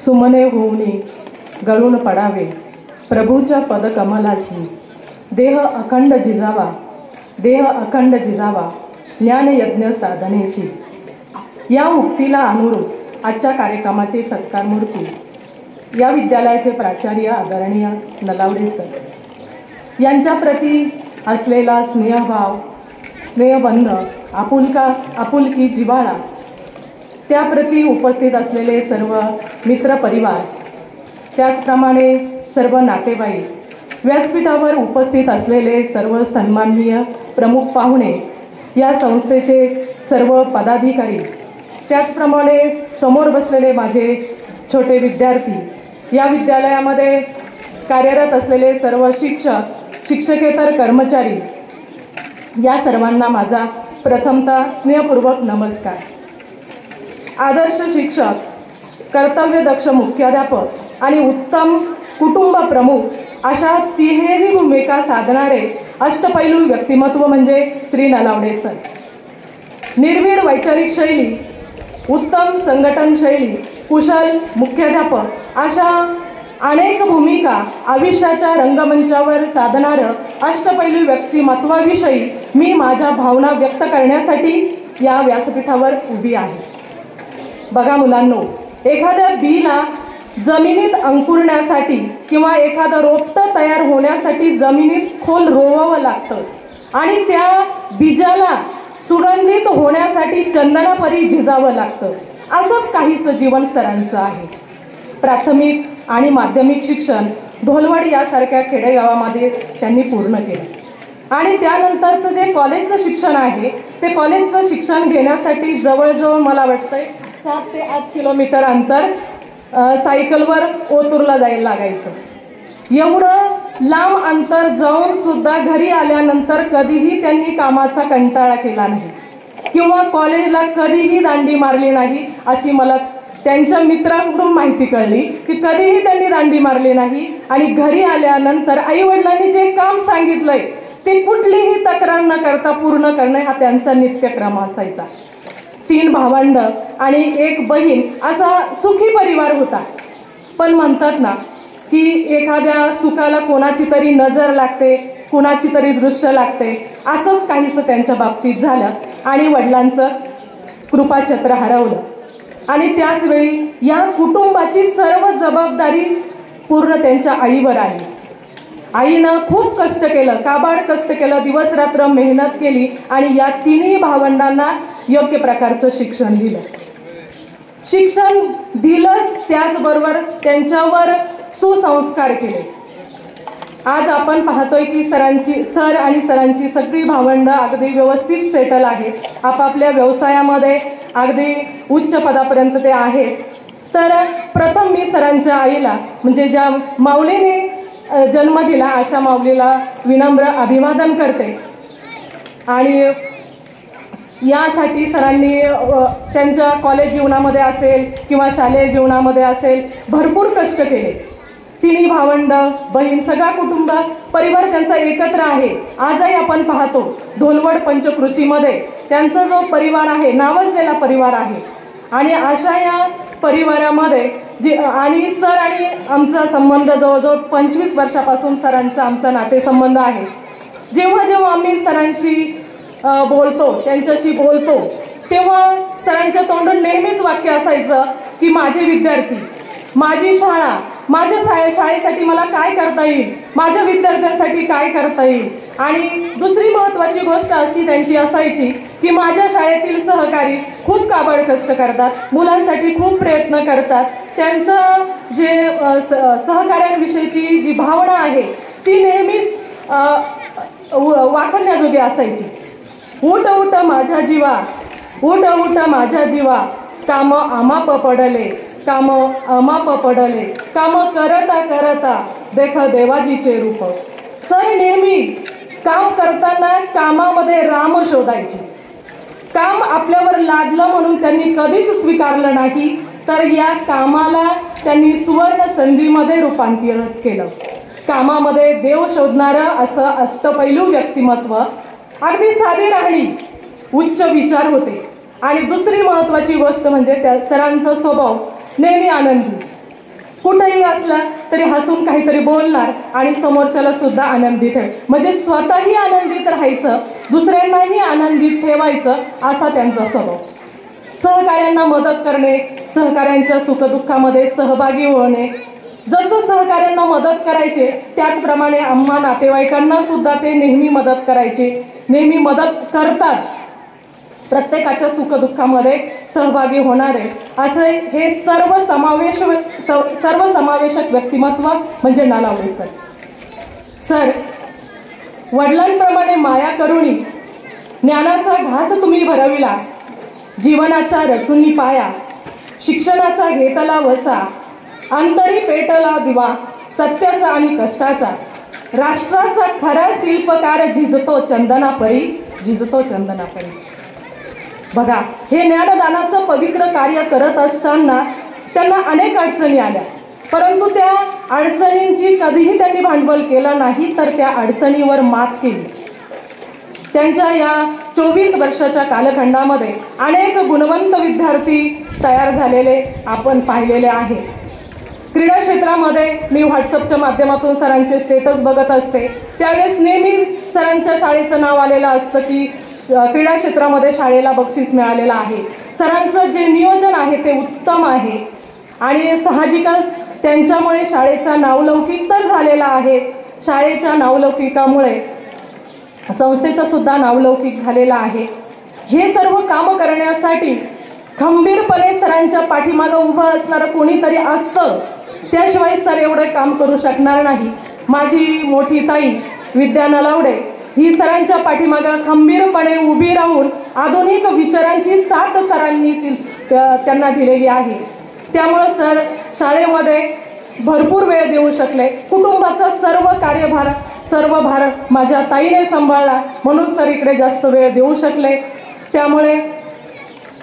सुमने होऊनी गळून पडावे प्रभूच्या पदकमलाची, देह अखंड जिजावा ज्ञानयज्ञ साधनेशी. या उक्तीला अनुरूप आजच्या कार्यक्रमाचे सत्कारमूर्ती या विद्यालयाचे प्राचार्य आदरणीय नलावडे सर यांच्या प्रती असलेला स्नेहभाव, स्नेहबंध, आपुलकी, जिव्हाळा, त्याप्रती उपस्थित असलेले सर्व मित्रपरिवार, त्याचप्रमाणे सर्व नातेवाईक, व्यासपीठावर उपस्थित असलेले सर्व सन्माननीय प्रमुख पाहुणे, या संस्थेचे सर्व पदाधिकारी, त्याचप्रमाणे समोर बसलेले माझे छोटे विद्यार्थी, या विद्यालयामध्ये कार्यरत असलेले सर्व शिक्षक, शिक्षकेतर कर्मचारी, या सर्वांना माझा प्रथमतः स्नेहपूर्वक नमस्कार. आदर्श शिक्षक, कर्तव्यदक्ष मुख्याध्यापक आणि उत्तम कुटुंब प्रमुख अशा तिहेरी भूमिका साधणारे अष्टपैलू व्यक्तिमत्व म्हणजे श्री नलावडे सर. निर्भीड वैचारिक शैली, उत्तम संघटन शैली, कुशल मुख्याध्यापक अशा अनेक भूमिका आयुष्याच्या रंगमंचावर साधणारं अष्टपैलू व्यक्तिमत्वाविषयी मी माझ्या भावना व्यक्त करण्यासाठी या व्यासपीठावर उभी आहे. बघा मुलांनो, एखाद्या बीला जमिनीत अंकुरण्यासाठी किंवा एखादं रोपटं तयार होण्यासाठी जमिनीत खोल रोवावं लागतं आणि त्या बीजाला सुगंधित होण्यासाठी चंदनापरी झिजावं लागतं. असंच काहीसं जीवन सरांचं आहे. प्राथमिक आणि माध्यमिक शिक्षण धोलवाडी यासारख्या खेडेगावामध्ये त्यांनी पूर्ण केलं आणि त्यानंतरचं जे कॉलेजचं शिक्षण आहे ते कॉलेजचं शिक्षण घेण्यासाठी जवळजवळ मला वाटतंय 7 ते 8 किलोमीटर अंतर सायकलवर ओतूरला जायला लागायचं. एवढं लांब अंतर जाऊन सुद्धा घरी आल्यानंतर कधीही त्यांनी कामाचा कंटाळा केला नाही किंवा कॉलेजला कधीही दांडी मारली नाही अशी मला त्यांच्या मित्रांकडून माहिती कळली की कधीही त्यांनी दांडी मारली नाही. आणि घरी आल्यानंतर आई वडिलांनी जे काम सांगितलंय ते कुठलीही तक्रार न करता पूर्ण करणे हा त्यांचा नित्यक्रम असायचा. 3 भावंड आणि 1 बहीण असा सुखी परिवार होता. पण म्हणतात ना की एखाद्या सुखाला कोणाची तरी नजर लागते, कोणाची तरी दृष्ट लागते. असंच काहीसं त्यांच्या बाबतीत झालं आणि वडिलांचं कृपाछत्र हरवलं. आणि त्याचवेळी या कुटुंबाची सर्व जबाबदारी पूर्ण त्यांच्या आईवर आली. आईनं खूप कष्ट केलं, काबाड कष्ट केलं, दिवस रात्र मेहनत केली आणि या तिन्ही भावंडांना योग्य प्रकारचं शिक्षण दिलं. शिक्षण दिलंच, त्याचबरोबर त्यांच्यावर सुसंस्कार केले. आज आपण पाहतोय की सर आणि सरांची सगळी भावंडं अगदी व्यवस्थित सेटल आहेत, आपापल्या व्यवसायामध्ये अगदी उच्च पदापर्यंत ते आहेत. तर प्रथम मी सरांच्या आईला, म्हणजे ज्या माऊलीने जन्म दिला अशा माऊलीला विनम्र अभिवादन करते. आणि यासाठी सरांनी त्यांच्या कॉलेज जीवनामध्ये असेल किंवा शालेय जीवनामध्ये असेल भरपूर कष्ट केले. तिन्ही भावंड, बहीण, सगळा कुटुंब परिवार त्यांचा एकत्र आहे. आजही आपण पाहतो ढोलवड पंचकृषीमध्ये त्यांचा जो परिवार आहे, नावाजलेला परिवार आहे. आणि अशा या परिवारामध्ये आणि सर आणि आमचा संबंध जवळजवळ 25 वर्षापासून सरांचा आमचा नातेसंबंध आहे. जेव्हा जेव्हा आम्ही सरांशी बोलतो, त्यांच्याशी बोलतो, तेव्हा सरांच्या तोंडून नेहमीच वाक्य असायचं की माझे विद्यार्थी, माझी शाळा, माझ्या शाळेसाठी मला काय करता येईल, माझ्या विद्यार्थ्यांसाठी काय करता येईल. आणि दुसरी महत्त्वाची गोष्ट अशी त्यांची असायची की माझ्या शाळेतील सहकारी खूप काबड कष्ट करतात, मुलांसाठी खूप प्रयत्न करतात. त्यांचं जे सहकाऱ्यांविषयीची जी भावना आहे ती नेहमीच वाखाणण्याजोगी असायची. उठ उठ माझ्या जीवा, उठ उठ माझ्या जीवा, काम आमाप पडले, काम अमाप पडले, काम करता करता देख देवाजीचे रूप. सर नेहमी काम करताना कामामध्ये राम शोधायचे. काम आपल्यावर लादलं म्हणून त्यांनी कधीच स्वीकारलं नाही, तर या कामाला त्यांनी सुवर्ण संधीमध्ये रूपांतरित केलं. कामामध्ये देव शोधणारं असं अष्टपैलू व्यक्तिमत्व, अगदी साधी राहणी, उच्च विचार होते. आणि दुसरी महत्त्वाची गोष्ट म्हणजे त्या सरांचा स्वभाव नेहमी आनंदी. कुठेही असला तरी हसून काहीतरी बोलणार आणि समोरच्याला सुद्धा आनंदी ठेव, म्हणजे स्वतःही आनंदित राहायचं, दुसऱ्यांनाही आनंदित ठेवायचं, असा त्यांचा स्वभाव. सहकाऱ्यांना मदत करणे, सहकाऱ्यांच्या सुखदुःखामध्ये सहभागी होणे. जसं सहकाऱ्यांना मदत करायचे त्याचप्रमाणे आम्हा नातेवाईकांना सुद्धा ते नेहमी मदत करायचे, नेहमी मदत करतात. प्रत्येकाच्या सुखदुःखामध्ये सहभागी होणारे असे हे सर्वसमावेशक व्यक्तिमत्व म्हणजे नलावडे सर. सर वडिलांप्रमाणे माया करुणी ज्ञानाचा घास तुम्ही भरविला, जीवनाचा रचुनी पाया, शिक्षणाचा घेतला वसा, अंतरी पेटला दिवा सत्याचा आणि कष्टाचा, राष्ट्राचा खरा शिल्पकार झिजतो चंदनापरी, झिजतो चंदनापरी. बघा, हे ज्ञानदानाचं पवित्र कार्य करत असताना त्यांना अनेक अडचणी आल्या, परंतु त्या अडचणींची कधीही त्यांनी भांडवल केलं नाही, तर त्या अडचणीवर मात केली. त्यांच्या या 24 वर्षाच्या कालखंडामध्ये अनेक गुणवंत विद्यार्थी तयार झालेले आपण पाहिलेले आहे. क्रीडा क्षेत्रामध्ये मी व्हॉट्सअपच्या माध्यमातून सरांचे स्टेटस बघत असते, त्यावेळेस नेहमी सरांच्या शाळेचं नाव आलेलं असतं की क्रीडा क्षेत्रामध्ये शाळेला बक्षीस मिळालेलं आहे. सरांचं जे नियोजन आहे ते उत्तम आहे आणि साहजिकच त्यांच्यामुळे शाळेचा नावलौकिक तर झालेला आहे. शाळेच्या नावलौकिकामुळे संस्थेचा सुद्धा नावलौकिक झालेला आहे. हे सर्व काम करण्यासाठी खंबीरपणे सरांच्या पाठीमागं उभं असणारं कोणीतरी असतं, त्याशिवाय सर एवढं काम करू शकणार नाही. माझी मोठी ताई विद्या नलावडे ही सरांच्या पाठीमागं खंबीरपणे उभी राहून आधुनिक विचारांची साथ सरांनी त्यांना दिलेली आहे. त्यामुळं सर शाळेमध्ये भरपूर वेळ देऊ शकले. कुटुंबाचा सर्व भार माझ्या ताईने सांभाळला, म्हणून सर इकडे जास्त वेळ देऊ शकले. त्यामुळे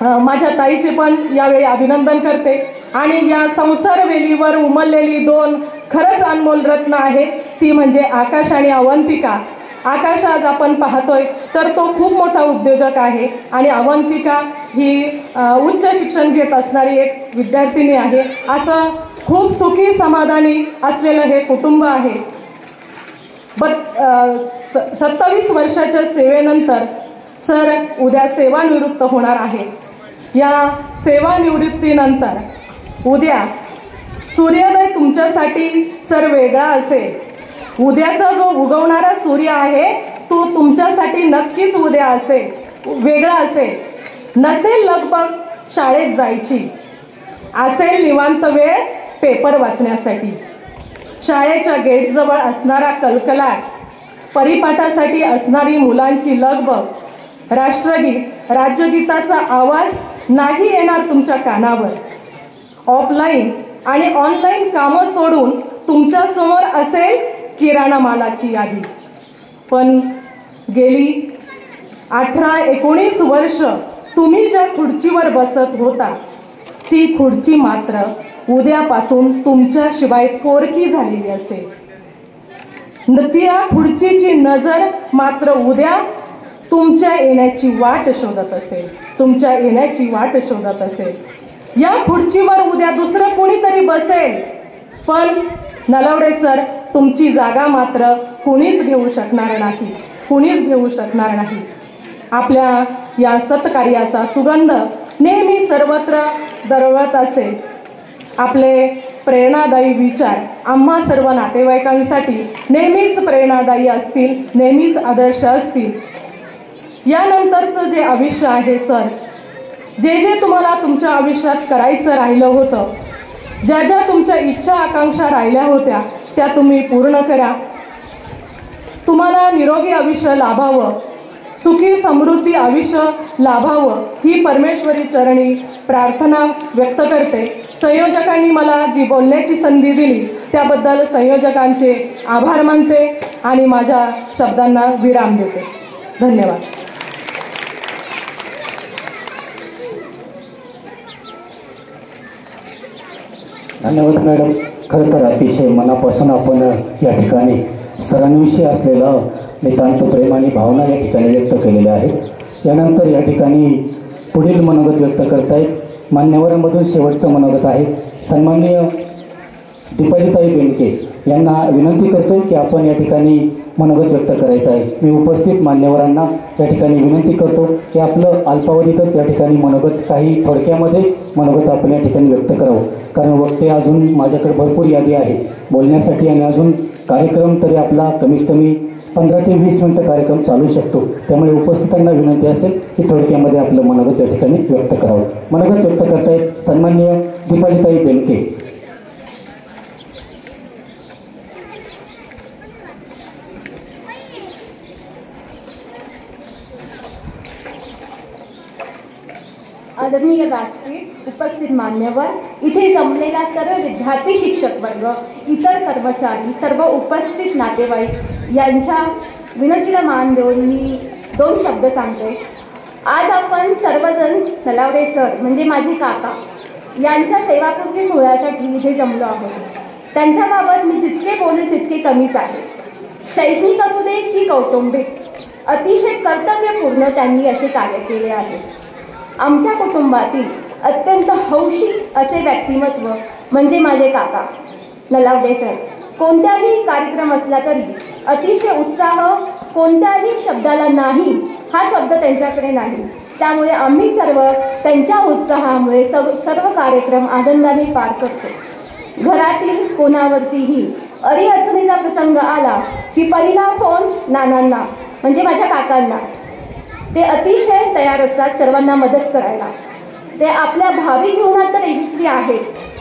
माझ्या ताईचे पण यावेळी अभिनंदन करते. आणि या संसार वेलीवर उमललेली 2 खरंच अनमोल रत्न आहेत, ती म्हणजे आकाश आणि अवंतिका. आकाश आज आपण पाहतोय तर तो खूप मोठा उद्योजक आहे आणि अवंतिका ही उच्च शिक्षण घेत असणारी एक विद्यार्थिनी आहे. असं खूप सुखी समाधानी असलेलं हे कुटुंब आहे. 27 वर्षाच्या सेवेनंतर सर उद्या सेवानिवृत्त होणार आहे. या सेवानिवृत्तीनंतर उद्या सूर्योदय तुमच्यासाठी सर वेगळा असेल। उद्याचा जो उगवणारा सूर्य आहे तो तुमच्यासाठी नक्कीच उद्या असेल, वेगळा असेल। नसेल लगबग शाळेत जायची, असेल निवांत वेळ पेपर वाचण्यासाठी। शाळेच्या गेटजवळ असणारा कलकलाट, परिपाठासाठी असणारी मुलांची लगबग, राष्ट्रगीत राज्यगीताचा आवाज नाही येणार तुमच्या कानावर। ऑफलाईन आणि ऑनलाईन कामं सोडून तुमच्या समोर असेल किराणा मालाची यादी। पण गेली 18-19 वर्ष तुम्ही ज्या खुर्चीवर बसत होता ती खुर्ची मात्र उद्यापासून तुमच्याशिवाय पोरकी झालेली असेल। त्या खुर्चीची नजर मात्र उद्या तुमच्या येण्याची वाट शोधत असेल, तुमच्या येण्याची वाट शोधत असेल। या खुर्चीवर उद्या दुसरं कोणीतरी बसेल, पण नलावडे सर तुमची जागा मात्र कुणीच घेऊ शकणार नाही, कुणीच घेऊ शकणार नाही। आपल्या या सत्कार्याचा सुगंध नेहमी सर्वत्र दरवळत असेल। आपले प्रेरणादायी विचार आम्हा सर्व नातेवाईकांसाठी नेहमीच प्रेरणादायी असतील, नेहमीच आदर्श असतील। यानंतरचं जे आयुष्य आहे सर, जे जे तुम्हाला तुमच्या आयुष्यात करायचं राहिलं होतं, ज्या ज्या तुमच्या इच्छा आकांक्षा राहिल्या होत्या त्या तुम्ही पूर्ण करा। तुम्हाला निरोगी आयुष्य लाभावं, सुखी समृद्धी आयुष्य लाभावं ही परमेश्वरी चरणी प्रार्थना व्यक्त करते। संयोजकांनी मला जी बोलण्याची संधी दिली त्याबद्दल संयोजकांचे आभार मानते आणि माझ्या शब्दांना विराम देते। धन्यवाद। धन्यवाद मॅडम। खरं तर अतिशय मनापासून आपण या ठिकाणी सरांविषयी असलेलं नितांत प्रेम आणि भावना या ठिकाणी व्यक्त केलेल्या आहेत। यानंतर या ठिकाणी पुढील मनोगत व्यक्त करतायत मान्यवरांमधून शेवटचं मनोगत आहे सन्माननीय दीपालीताई बेनके यांना विनंती करतो की आपण या ठिकाणी मनोगत व्यक्त करायचं आहे। मी उपस्थित मान्यवरांना या ठिकाणी विनंती करतो की आपलं अल्पावधीतच या ठिकाणी मनोगत काही थोडक्यामध्ये मनोगत आपण या ठिकाणी व्यक्त करावं, कारण वक्ते अजून माझ्याकडे भरपूर यादी आहे बोलण्यासाठी आणि अजून कार्यक्रम तरी आपला कमीत कमी 15 ते 20 मिनिटं कार्यक्रम चालू शकतो। त्यामुळे उपस्थितांना विनंती असेल की थोडक्यामध्ये आपलं मनोगत या ठिकाणी व्यक्त करावं। मनोगत व्यक्त करतायत सन्माननीय दीपालीताई बेनके। आदरणीय व्यासपीठ, उपस्थित मान्यवर, इथे जमलेला सर्व विद्यार्थी, शिक्षक वर्ग, इतर कर्मचारी, सर्व उपस्थित नातेवाईक यांच्या विनंतीला मान देऊन मी 2 शब्द सांगते। आज आपण सर्वजण नलावडे सर म्हणजे माझे काका यांच्या सेवापूर्ती सोहळ्यासाठी इथे जमलो आहोत। त्यांच्याबाबत मी जितके बोलेल तितके कमीच आहे। शैक्षणिक असू दे की कौटुंबिक, अतिशय कर्तव्यपूर्ण त्यांनी असे कार्य केले आहे। आमच्या कुटुंबातील अत्यंत हौशी असे व्यक्तिमत्व म्हणजे माझे काका नलावडे सर। कोणत्याही कार्यक्रम असला तरी अतिशय उत्साह, कोणत्याही शब्दाला नाही हा शब्द त्यांच्याकडे नाही। त्यामुळे आम्ही सर्व त्यांच्या उत्साहामुळे सर्व कार्यक्रम आनंदाने पार करतो। घरातील कोणावरतीही अडीअडचणीचा प्रसंग आला की पहिला फोन नानांना म्हणजे माझ्या काकांना। ते अतिशय तयार असतात सर्वांना मदत करायला। ते आपल्या भावी जीवनात तर यशस्वी आहेत,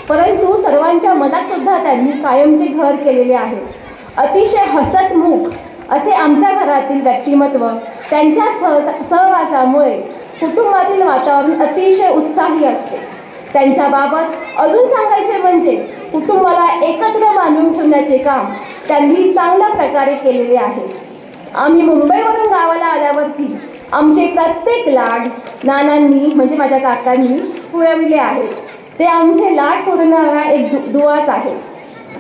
परंतु सर्वांच्या मनात सुद्धा त्यांनी कायमचे घर केलेले आहे। अतिशय हसतमुख असे आमच्या घरातील व्यक्तिमत्व, त्यांच्या सहवासामुळे कुटुंबातील वातावरण अतिशय उत्साही असते। त्यांच्याबाबत अजून सांगायचे म्हणजे कुटुंबाला एकत्र बांधून ठेवण्याचे काम त्यांनी चांगल्या प्रकारे केलेले आहे। आम्ही मुंबईवरून गावाला आल्यावरती आमचे प्रत्येक लाड नानांनी म्हणजे माझ्या काकांनी पुरविले आहेत। ते आमचे लाड पुरवणारा एक दुआच आहे।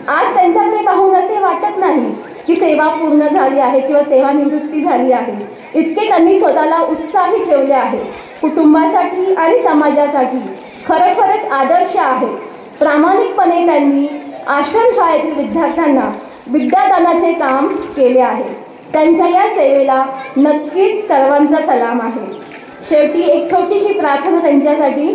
आज त्यांच्याकडे पाहून असे वाटत नाही की सेवा पूर्ण झाली आहे किंवा सेवानिवृत्ती झाली आहे। इतके त्यांनी स्वतःला उत्साही ठेवले आहे। कुटुंबासाठी आणि समाजासाठी खरोखरच आदर्श आहे। प्रामाणिकपणे त्यांनी आश्रमशाळेतील विद्यार्थ्यांना विद्यादानाचे काम केले आहे। त्यांच्या या सेवेला नक्कीच सर्वांचा सलाम आहे। शेवटी एक छोटीशी प्रार्थना त्यांच्यासाठी.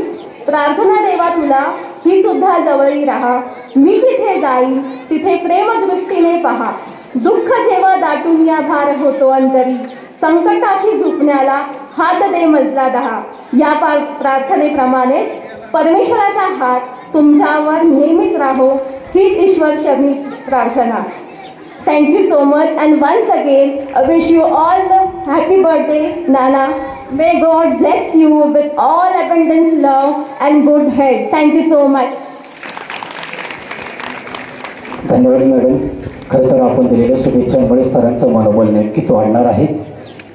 प्रार्थना देवा तुला ही सुद्धा जवळी राहा. मी जिथे जाईन तिथे प्रेमदृष्टीने पहा. दुःख जेव्हा दाटून या भार होतो अंतरी, संकटाशी झुकण्याला हात दे मजला दहा. या प्रार्थनेप्रमाणेच परमेश्वराचा हात तुमच्यावर नेहमीच राहो हीच ईश्वर शरणी प्रार्थना. Thank you so much, and once again I wish you all the happy birthday, Nana. May God bless you with all abundance, love and good health. Thank you so much. धन्यवाद मॅडम. खरं तर आपण दिलेल्या शुभेच्छांमुळे सरांचं मनोबल नक्कीच वाढणार आहे.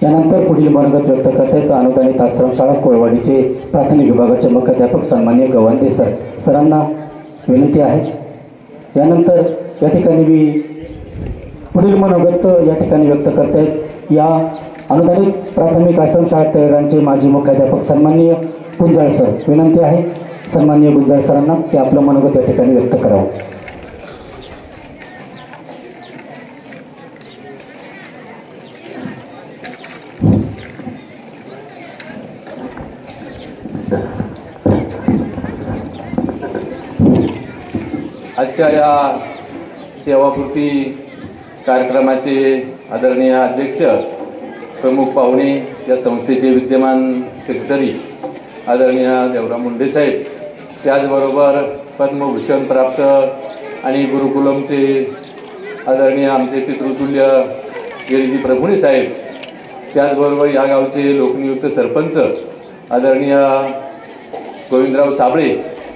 यानंतर पुढील मनोगत व्यक्त करतात अनुदानित आश्रमशाळा कोळवाडीचे प्राथमिक विभागाचे मुख्याध्यापक सन्माननीय गवंदे सर. सरांना विनंती आहे. यानंतर या ठिकाणी मी पुढील मनोगत या ठिकाणी व्यक्त करतायत या अनुदानित प्राथमिक आश्रमशाळा तळेरांचे माजी मुख्याध्यापक सन्माननीय गुंजाळ सर. विनंती आहे सन्माननीय गुंजाळ सरांना की आपलं मनोगत या ठिकाणी व्यक्त करावं. आजच्या या सेवापूर्ती कार्यक्रमाचे आदरणीय अध्यक्ष, प्रमुख पाहुणे, या संस्थेचे विद्यमान सेक्रेटरी आदरणीय देवराम मुंडे साहेब, त्याचबरोबर पद्मभूषण प्राप्त आणि गुरुकुलमचे आदरणीय आमचे पितृतुल्य गिरीजी प्रभुणे साहेब, त्याचबरोबर या गावचे लोकनियुक्त सरपंच आदरणीय गोविंदराव साबळे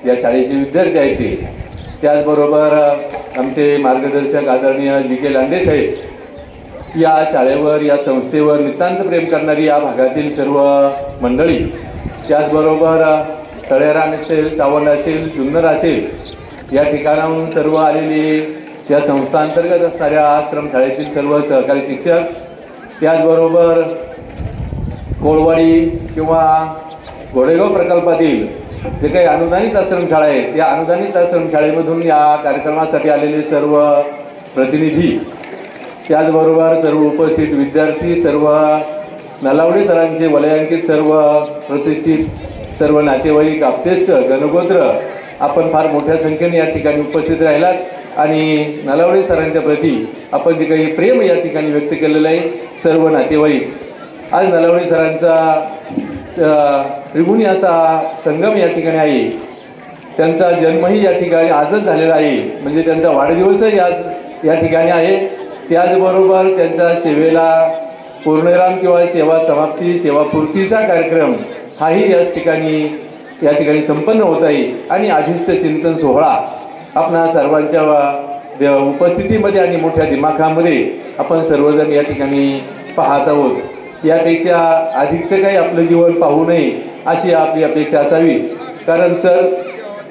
या शाळेचे विद्यार्थी आहेत ते, त्याचबरोबर आमचे मार्गदर्शक आदरणीय जी के लांडे साहेब, या शाळेवर या संस्थेवर नितांत प्रेम करणारी या भागातील सर्व मंडळी, त्याचबरोबर तळेरान असेल, चावंड असेल, जुन्नर असेल, या ठिकाणाहून सर्व आलेले या संस्थांतर्गत असणाऱ्या आश्रमशाळेतील सर्व सहकारी शिक्षक, त्याचबरोबर कोळवाडी किंवा घोडेगाव प्रकल्पातील जे काही अनुदानित आश्रमशाळा आहेत, या अनुदानित आश्रमशाळेमधून या कार्यक्रमासाठी आलेले सर्व प्रतिनिधी, त्याचबरोबर सर्व उपस्थित विद्यार्थी, सर्व नलावडे सरांचे वलयांकित सर्व प्रतिष्ठित सर्व नातेवाईक, आप्तेष्ट, गणगोत्र, आपण फार मोठ्या संख्येने या ठिकाणी उपस्थित राहिलात आणि नलावडे सरांच्या प्रती आपण जे काही प्रेम या ठिकाणी व्यक्त केलेलं आहे सर्व नातेवाईक, आज नलावडे सरांचा त्रिगुणी असा संगम या ठिकाणी आहे. त्यांचा जन्मही या ठिकाणी आजच झालेला आहे, म्हणजे त्यांचा वाढदिवसही आज या ठिकाणी आहे. त्याचबरोबर त्यांच्या सेवेला पूर्णविराम किंवा सेवा समाप्ती, सेवापूर्तीचा कार्यक्रम हाही या ठिकाणी संपन्न होत आहे आणि अभिष्ट चिंतन सोहळा आपणा सर्वांच्या उपस्थितीमध्ये आणि मोठ्या दिमाखामध्ये आपण सर्वजण या ठिकाणी पाहत आहोत. यापेक्षा अधिकचं काही आपलं जीवन पाहू नये अशी आपली अपेक्षा असावी, कारण सर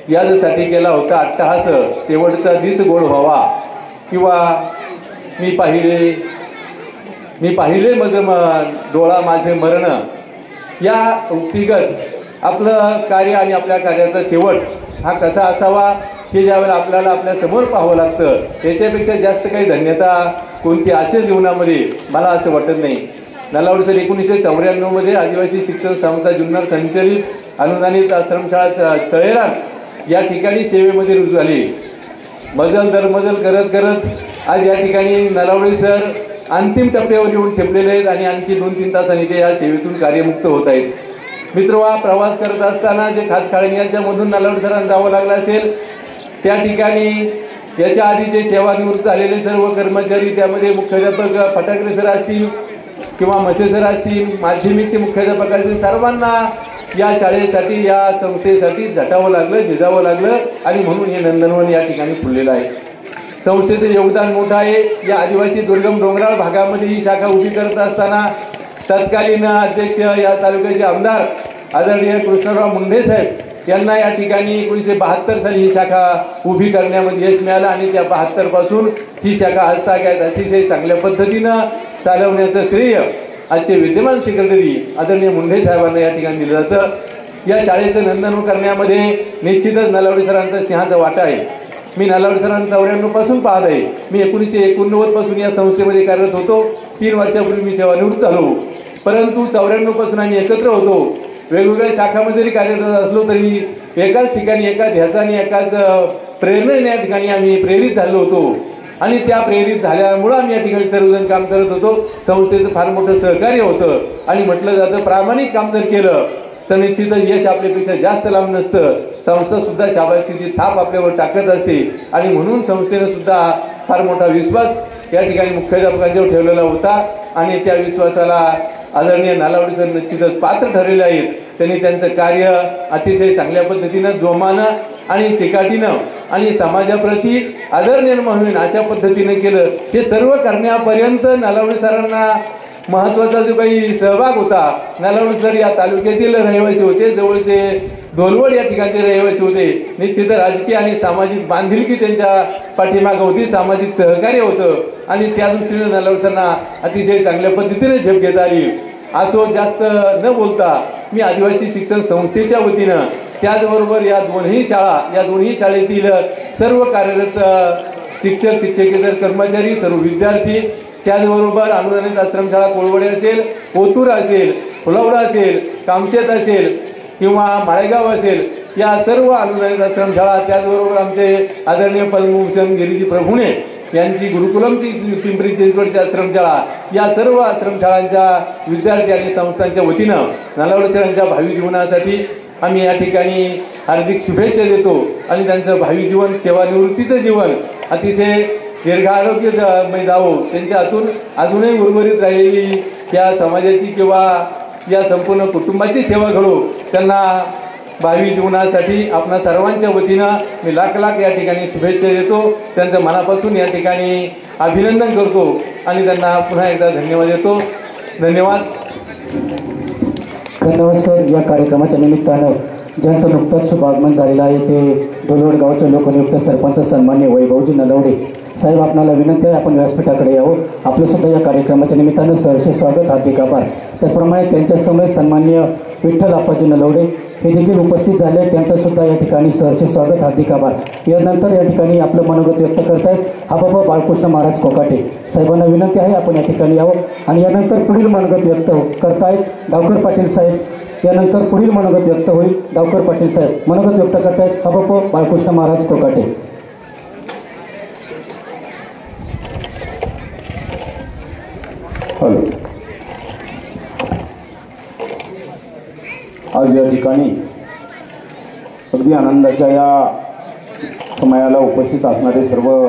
यासाठी केला होता अट्टहास, शेवटचा दिस गोड व्हावा किंवा मी पाहिले मज डोळा माझे मरण, या उक्तीगत आपलं कार्य आणि आपल्या कार्याचा शेवट हा कसा असावा हे ज्यावेळेला आपल्याला आपल्या समोर पाहावं लागतं, याच्यापेक्षा जास्त काही धन्यता कोणती असेल जीवनामध्ये मला असं वाटत नाही. नलावडे सर 1994 आदिवासी शिक्षण संस्था जुन्नर संचलित अनुदानित आश्रमशाळा तळेरान या ठिकाणी सेवेमध्ये रुजू झाले. मजल दरमजल करत करत आज या ठिकाणी नलावडे सर अंतिम टप्प्यावर येऊन ठेपलेले आहेत आणि आणखी 2-3 तासांनी ते या सेवेतून कार्यमुक्त होत आहेत. मित्र, प्रवास करत असताना जे खास काळणी यांच्यामधून नलावडे सरांना जावं लागलं असेल, त्या ठिकाणी याच्या आधीचे सेवानिवृत्त झालेले सर्व कर्मचारी, त्यामध्ये मुख्याध्यापक फटाकरे सर असतील किंवा मसे सर असतील, माध्यमिकचे मुख्याध्यापक असतील, सर्वांना या शाळेसाठी या संस्थेसाठी झटावं लागलं, झिजावं लागलं आणि म्हणून हे नंदनवन या ठिकाणी फुललेलं आहे. संस्थेचं योगदान मोठं आहे. या आदिवासी दुर्गम डोंगराळ भागामध्ये ही शाखा उभी करत असताना तत्कालीन अध्यक्ष या तालुक्याचे आमदार आदरणीय कृष्णराव मुंडे साहेब यांना या ठिकाणी 1972 साली ही शाखा उभी करण्यामध्ये यश मिळालं आणि त्या 72 पासून ही शाखा आजतागायत अतिशय चांगल्या पद्धतीनं चालवण्याचं श्रेय आजचे विद्यमान सेक्रेटरी आदरणीय मुंडे साहेबांना या ठिकाणी दिलं जातं. या शाळेचं नंदनवन करण्यामध्ये निश्चितच नलावडे सरांचा सिंहाचा वाटा आहे. मी नलावडे सरांना 94 पासून पाहत आहे. मी 1989 पासून या संस्थेमध्ये कार्यरत होतो. 3 वर्षापूर्वी मी सेवानिवृत्त झालो. परंतु 94 पासून आम्ही एकत्र होतो. वेगवेगळ्या शाखामध्ये जरी कार्यरत असलो तरी एकाच ठिकाणी, एकाच ध्यासाने, एकाच प्रेरणेने या ठिकाणी आम्ही प्रेरित झालो होतो. आणि त्या प्रेरित झाल्यामुळं आम्ही या ठिकाणी सर्वजण काम करत होतो. संस्थेचं फार मोठं सहकार्य होतं. आणि म्हटलं जातं प्रामाणिक काम जर केलं तर निश्चितच यश आपल्यापेक्षा जास्त लांब नसतं. संस्था सुद्धा शाबासकीची थाप आपल्यावर टाकत असते. आणि म्हणून संस्थेनं सुद्धा फार मोठा विश्वास या ठिकाणी मुख्याध्यापकांच्यावर ठेवलेला होता. आणि त्या विश्वासाला आदरणीय नालावडे सर निश्चितच पात्र ठरलेले आहेत. त्यांनी त्यांचं कार्य अतिशय चांगल्या पद्धतीनं, जोमानं आणि चिकाटीनं आणि समाजाप्रती आदर निर्माण होईल अशा पद्धतीने केलं. हे सर्व करण्यापर्यंत नालावडे सरांना महत्वाचा जो काही सहभाग होता. नालावडे सर या तालुक्यातील रहिवासी होते, जवळचे धोलवड या ठिकाणचे रहिवासी होते. निश्चित राजकीय आणि सामाजिक बांधिलकी त्यांच्या पाठीमागे होती, सामाजिक सहकार्य होतं. आणि त्या दृष्टीने नालावडे सरांना अतिशय चांगल्या पद्धतीने झेप घेता आली. असो जास्त न बोलता मी आदिवासी शिक्षण संस्थेच्या वतीनं त्याचबरोबर या दोन्ही शाळेतील सर्व कार्यरत शिक्षक, शिक्षकेतर कर्मचारी, सर्व विद्यार्थी, त्याचबरोबर अनुदानित आश्रमशाळा कोळवडे असेल, ओतूर असेल, फुलवडा असेल, कामचेत असेल किंवा माळेगाव असेल, या सर्व अनुदानित आश्रमशाळा, त्याचबरोबर आमचे आदरणीय पद्मभूषण गिरीजी प्रभुणे यांची गुरुकुलमची पिंपरी चिंचवडची आश्रमशाळा, या सर्व आश्रमशाळांच्या विद्यार्थी आणि संस्थांच्या वतीनं नालावडे सरांच्या भावी जीवनासाठी आम्ही या ठिकाणी हार्दिक शुभेच्छा देतो. आणि त्यांचं भावी जीवन, सेवानिवृत्तीचं जीवन अतिशय दीर्घ आरोग्यमय जावो, त्यांच्या हातून अजूनही उर्वरित राहिलेली या समाजाची किंवा या संपूर्ण कुटुंबाची सेवा घडो. त्यांना भावी जीवनासाठी आपणा सर्वांच्या वतीनं मी लाख लाख या ठिकाणी शुभेच्छा देतो. त्यांचं मनापासून या ठिकाणी अभिनंदन करतो आणि त्यांना पुन्हा एकदा धन्यवाद देतो. धन्यवाद. धन्यवाद सर. या कार्यक्रमाच्या निमित्तानं ज्यांचं नुकतंच शुभागमन झालेलं आहे ते धोलवड गावचे लोकनियुक्त सरपंच सन्मान्य वैभवजी नलवडे साहेब, आपल्याला विनंती आहे आपण व्यासपीठाकडे यावं. आपलं सुद्धा या कार्यक्रमाच्या निमित्तानं सहर्ष स्वागत, हार्दिक आभार. त्याचप्रमाणे त्यांच्या समोर सन्मान्य विठ्ठल आप्पाजी नलवडे हे देखील उपस्थित झाले, त्यांचं सुद्धा या ठिकाणी सहर्ष स्वागत, हार्दिक आभार. यानंतर या ठिकाणी आपलं मनोगत व्यक्त करतायत हाबाबा बाळकृष्ण महाराज कोकाटे साहेबांना विनंती आहे आपण या ठिकाणी यावं. आणि यानंतर पुढील मनोगत व्यक्त करतायत डावकर पाटील साहेब. यानंतर पुढील मनोगत व्यक्त होईल डावकर पाटील साहेब. मनोगत व्यक्त करतायत हाबाबा बाळकृष्ण महाराज कोकाटे. हॅलो. आज या ठिकाणी अगदी आनंदाच्या या समयाला उपस्थित असणारे सर्व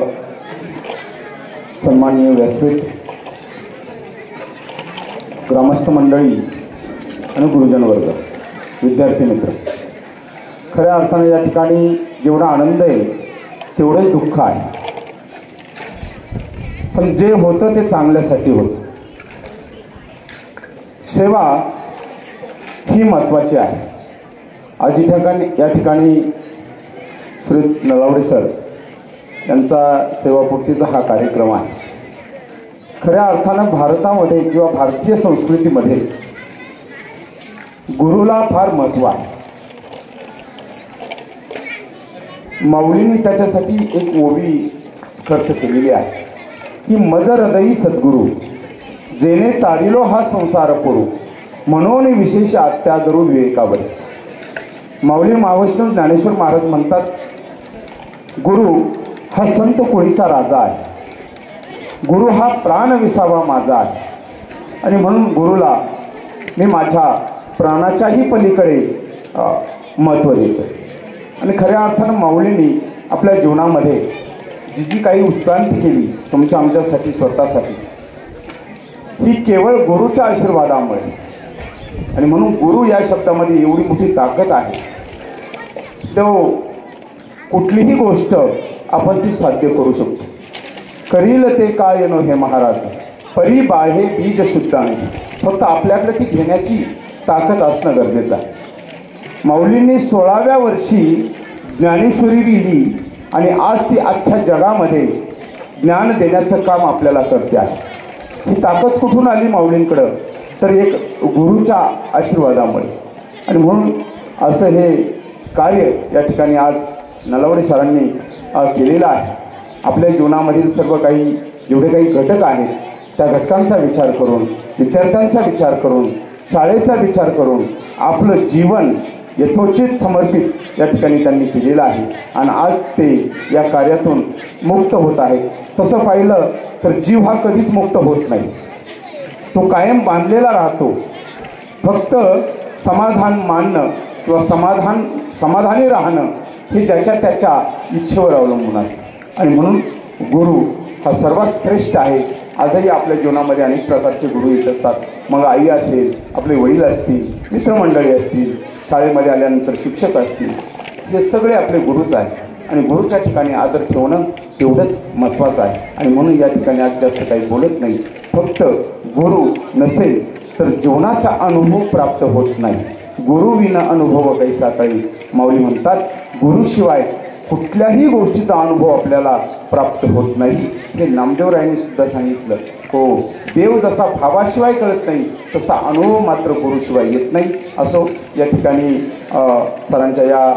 सन्माननीय व्यासपीठ, ग्रामस्थ मंडळी आणि गुरुजन वर्ग, विद्यार्थी मित्र, खऱ्या अर्थाने या ठिकाणी जेवढा आनंद आहे तेवढंच दुःख आहे. पण जे होतं ते चांगल्यासाठी होतं. सेवा ही महत्त्वाची आहे. आज या ठिकाणी श्री नलावडे सर यांचा सेवापूर्तीचा हा कार्यक्रम आहे. खऱ्या अर्थानं भारतामध्ये किंवा भारतीय संस्कृतीमध्ये गुरुला फार महत्त्व आहे. माऊलींनी त्याच्यासाठी एक ओवी खर्च केलेली आहे की मज हृदयी सद्गुरू जेने तारिलो हा संसार पुरू म्हणून विशेष त्यादरू विवेकावर. माऊली महावैष्णव ज्ञानेश्वर महाराज म्हणतात, गुरु हा संत कोळीचा राजा आहे, गुरु हा प्राण विसावा माझा आहे. आणि म्हणून गुरुला मी माझ्या प्राणाच्याही पलीकडे महत्त्व देतो. आणि खऱ्या अर्थानं माऊलींनी आपल्या जीवनामध्ये जी काही उत्क्रांती केली तुमच्या आमच्यासाठी, स्वतःसाठी, ही केवळ गुरुच्या आशीर्वादामुळे. आणि म्हणून गुरु या शब्दामध्ये एवढी मोठी ताकद आहे, तो कुठलीही गोष्ट आपण ती साध्य करू शकतो. करील ते काय नो हे महाराज परी बाहे बीज शुद्धांगी. फक्त आपल्याकडे ती घेण्याची ताकद असणं गरजेचं आहे. माऊलींनी 16व्या वर्षी ज्ञानेश्वरी लिहिली आणि आज ती अख्ख्या जगामध्ये ज्ञान देण्याचं काम आपल्याला करते आहे. ही ताकद कुठून आली माऊलींकडं? तर एक गुरुच्या आशीर्वादामुळे. आणि म्हणून असं हे कार्य या ठिकाणी आज नलावडे सरांनी केलेलं आहे. आपल्या जीवनामधील सर्व काही जेवढे काही घटक आहेत त्या घटकांचा विचार करून, विद्यार्थ्यांचा विचार करून, शाळेचा विचार करून आपलं जीवन यथोचित समर्पित या ठिकाणी त्यांनी केलेलं आहे आणि आज ते या कार्यातून मुक्त होत आहेत. तसं पाहिलं तर जीव हा कधीच मुक्त होत नाही, तो कायम बांधलेला राहतो. फक्त समाधान मानणं किंवा समाधानी राहणं हे ज्याच्या त्याच्या इच्छेवर अवलंबून असतं आणि म्हणून गुरु हा सर्वात श्रेष्ठ आहे. आजही आपल्या जीवनामध्ये अनेक प्रकारचे गुरु येत असतात. मग आई असेल, आपले वडील असतील, मित्रमंडळी असतील, शाळेमध्ये आल्यानंतर शिक्षक असतील, हे सगळे आपले गुरुच आहेत आणि गुरुच्या ठिकाणी आदर ठेवणं तेवढंच महत्त्वाचं आहे. आणि म्हणून या ठिकाणी आज जास्त काही बोलत नाही. फक्त गुरु नसेल तर जीवनाचा अनुभव प्राप्त होत नाही. गुरुविना अनुभव कैसा काही, माऊली म्हणतात गुरुशिवाय कुठल्याही गोष्टीचा अनुभव आपल्याला प्राप्त होत नाही. हे नामदेवरायांनी सुद्धा सांगितलं. हो, देव जसा भावाशिवाय कळत नाही तसा अनुभव मात्र गुरुशिवाय येत नाही. असो, या ठिकाणी सरांच्या या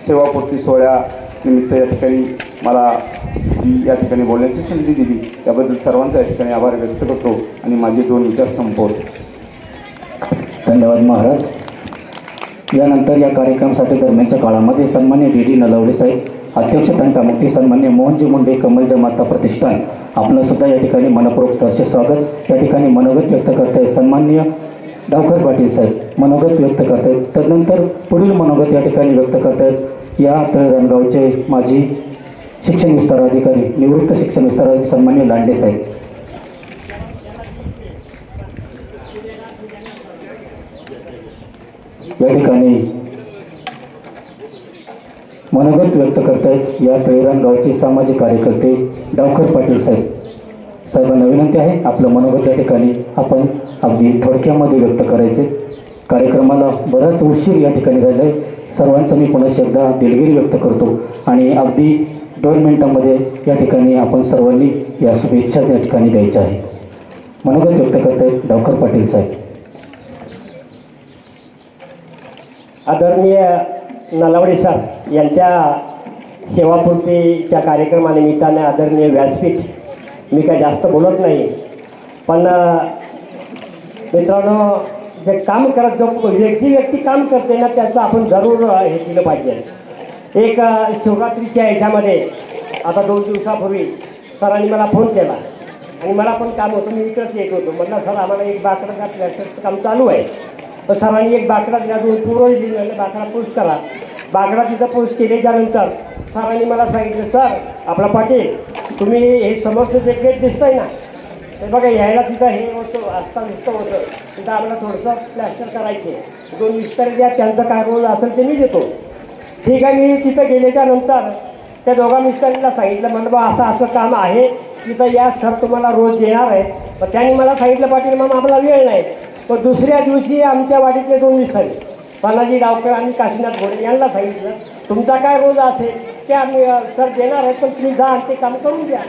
सेवापूर्ती सोहळ्या निमित्त या ठिकाणी मला जी या ठिकाणी बोलण्याची संधी दिली त्याबद्दल सर्वांचा या ठिकाणी आभार व्यक्त करतो आणि माझे 2 विचार संपवतो. धन्यवाद महाराज. यानंतर या कार्यक्रमासाठी दरम्यानच्या काळामध्ये सन्मान्य डी नलावडे साहेब, अध्यक्ष तंटामुक्ती सन्मान्य मोहनजी मुंडे कमलजा माता प्रतिष्ठान, आपलं सुद्धा या ठिकाणी मनपूर्वक सहर्ष स्वागत. या ठिकाणी मनोगत व्यक्त करतायत सन्मान्य डावकर पाटील साहेब, मनोगत व्यक्त करतायत. तदनंतर पुढील मनोगत या ठिकाणी व्यक्त करतायत या तळेगावचे माजी शिक्षण विस्तार अधिकारी, निवृत्त शिक्षण विस्तार अधिकारी सन्मान्य लांडे साहेब. या ठिकाणी मनोगत व्यक्त करतायत या तळेगावचे सामाजिक कार्यकर्ते डावकर पाटील साहेब. साहेबांना विनंती आहे आपलं मनोगत या ठिकाणी आपण अगदी थोडक्यामध्ये व्यक्त करायचे. कार्यक्रमाला बराच उशीर या ठिकाणी झाला आहे. सर्वांचं मी पुन्हा एकदा दिलगिरी व्यक्त करतो आणि अगदी 2 मिनिटांमध्ये या ठिकाणी आपण सर्वांनी या शुभेच्छा या ठिकाणी द्यायच्या आहेत. मनोगत व्यक्त करतायत डावकर पाटील साहेब. आदरणीय नलावडे सर यांच्या सेवापूर्तीच्या कार्यक्रमानिमित्ताने आदरणीय व्यासपीठ, मी काय जास्त बोलत नाही, पण मित्रांनो जे काम करत जो व्यक्ती काम करते ना त्याचं आपण जरूर हे केलं पाहिजे. एक शिवरात्रीच्या ह्याच्यामध्ये आता 2 दिवसापूर्वी सरांनी मला फोन केला आणि मला पण काम होतं, मी इकडंच येत होतो. म्हटलं सर आम्हाला एक बाकडाचा प्लॅस्टरचं काम चालू आहे. तर सरांनी एक बाकडा त्यातून पुरवली दिली, बाकडा पोस्ट करा. बाकडा तिथं पोस्ट केल्याच्यानंतर सरांनी मला सांगितलं, सर आपला पाटील तुम्ही हे समोरचं जे गेट दिसतंय ना ते बघा, यायला तिथं हे होतं आस्था नुसतं होतं, तिथं आम्हाला थोडंसं प्लॅस्टर करायचे, 2 मिस्त्री द्या, त्यांचं काय रोल असेल ते मी देतो. ठीक आहे. मी तिथं गेल्याच्यानंतर त्या दोघा मिस्त्रीला सांगितलं, म्हणलं बा असं काम आहे तिथं या, सर तुम्हाला रोज देणार आहे. मग त्यांनी मला सांगितलं पाटील मग आम्हाला वेळ नाही. पण दुसऱ्या दिवशी आमच्या वाडीतले 2 मिस्त्री पानाजी डावकर आणि काशीनाथ घोडे यांना सांगितलं, तुमचा काय रोज असेल ते आम्ही सर देणार आहे, पण तुम्ही जा आणि ते काम करून द्या.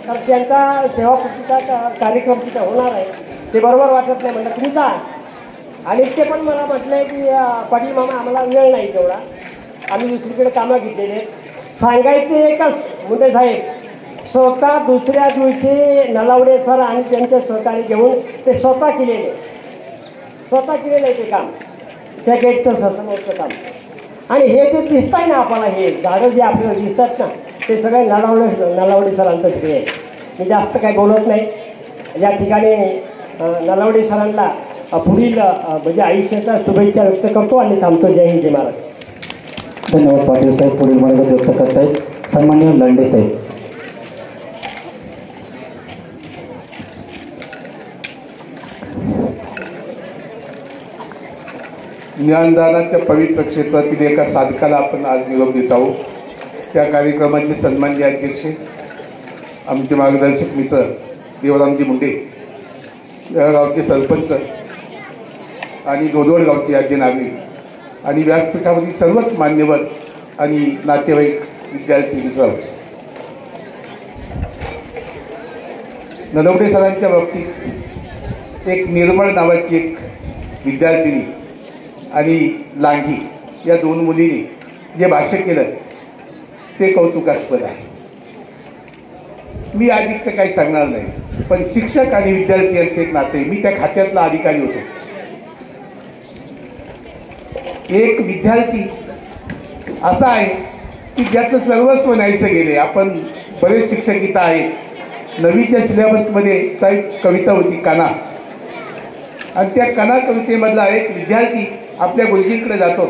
तर त्यांचा सेवापूर्तीचा कार्यक्रम तिथं होणार आहे, ते बरोबर वाटत नाही. म्हणलं तुम्ही जा. आणि ते पण मला म्हटलं की पाटील मामा आम्हाला वेळ नाही तेवढा, आम्ही दुसरीकडे कामं घेतलेले. सांगायचे एकच, मुंडे साहेब स्वतः दुसऱ्या दिवशी नलावडे सर आणि त्यांच्या सहकारी घेऊन ते स्वतः केलेलं आहे ते काम, त्या गेटचं समोरचं काम. आणि हे जे दिसत आहे ना आपल्याला, हे झाडं जे आपल्याला दिसतात ना ते सगळे नलावडे सरांचं श्रेय आहे. मी जास्त काही बोलत नाही. या ठिकाणी नलावडे सरांना पुढील म्हणजे आयुष्याच्या शुभेच्छा व्यक्त करतो आणि थांबतो. जय हिंद, जय महाराज. धन्यवाद पाटील साहेब. पुढील मनोगत व्यक्त करतायत सन्मान्य लांडे साहेब. ज्ञानदानाच्या पवित्र क्षेत्रातील एका साधकाला आपण आज निरोप देत आहोत. त्या कार्यक्रमाचे सन्माननीय अध्यक्ष आमचे मार्गदर्शक मित्र देवरामजी मुंडे, या गावचे सरपंच आणि दोदोड गावचे आद्य नागरिक आणि व्यासपीठावरील सर्वच मान्यवर आणि नातेवाईक, विद्यार्थी मित्र, नलवडे सरांच्या बाबतीत एक निर्मळ नावाची एक विद्यार्थिनी आणि लांघी या 2 मुलींनी जे भाष्य केलं ते कौतुकास्पद आहे. मी अधिक तर काही सांगणार नाही, पण शिक्षक आणि विद्यार्थी यांचे एक नाते. मी त्या खात्यातला अधिकारी होतो. एक विद्यार्थी असा आहे की ज्याचं सर्वस्व नाहीसं गेले. आपण बरेच शिक्षक इथं आहेत. नवीच्या सिलेबसमध्ये साहेब कविता होती काना, आणि त्या काना कवितेमधला एक विद्यार्थी आपल्या गुरुजींकडे जातो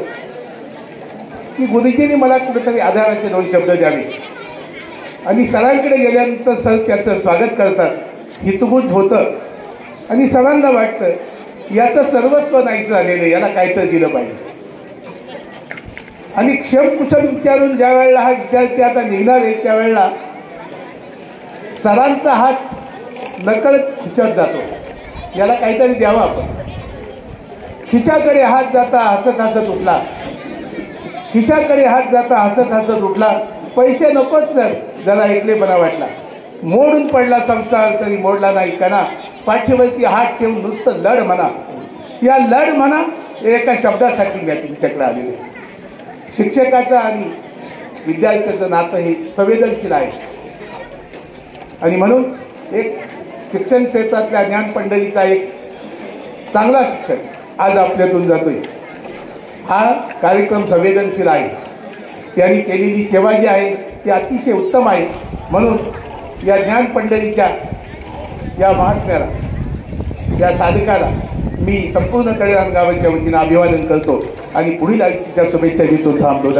की गुरुजींनी मला कुठेतरी आधाराचे 2 शब्द द्यावे. आणि सरांकडे गेल्यानंतर सर त्याचं स्वागत करतात. हितगुज होतं आणि सरांना वाटतं याचं सर्वस्व नाहीसं झालेलं, याला काहीतरी दिलं पाहिजे. आणि क्षमकुशल विचारून ज्या वेळेला हा विद्यार्थी आता निघणार आहे त्यावेळेला सरांचा हात नकळत खिशात जातो. याला काहीतरी द्यावं आपण. खिशाकडे हात जाता हसत हसत उठला. खिशाकडे हात जाता हसत हसत उठला. पैसे नकोच सर, जरा ऐकलेपणा वाटला. मोडून पडला संसार तरी मोडला नाही कणा. पाठीवरती हात ठेवून नुसतं लढ म्हणा. या लढ म्हणा एका शब्दासाठी मी तुमच्याकडे आलेले. शिक्षकाचं आणि विद्यार्थ्याचं नातं हे संवेदनशील आहे. आणि म्हणून एक शिक्षण क्षेत्रातल्या ज्ञान पंढरीचा एक चांगला शिक्षक आज आपल्यातून जातोय. हा कार्यक्रम संवेदनशील आहे. त्यांनी केलेली सेवा जी आहे ती अतिशय उत्तम आहे. म्हणून या ज्ञान पंढरीच्या या महात्म्याला, या साधकाला मी संपूर्ण तळेगाव गावाच्या वतीनं अभिवादन करतो आणि पुढील आयुष्याच्या शुभेच्छा देतो. थांबतो.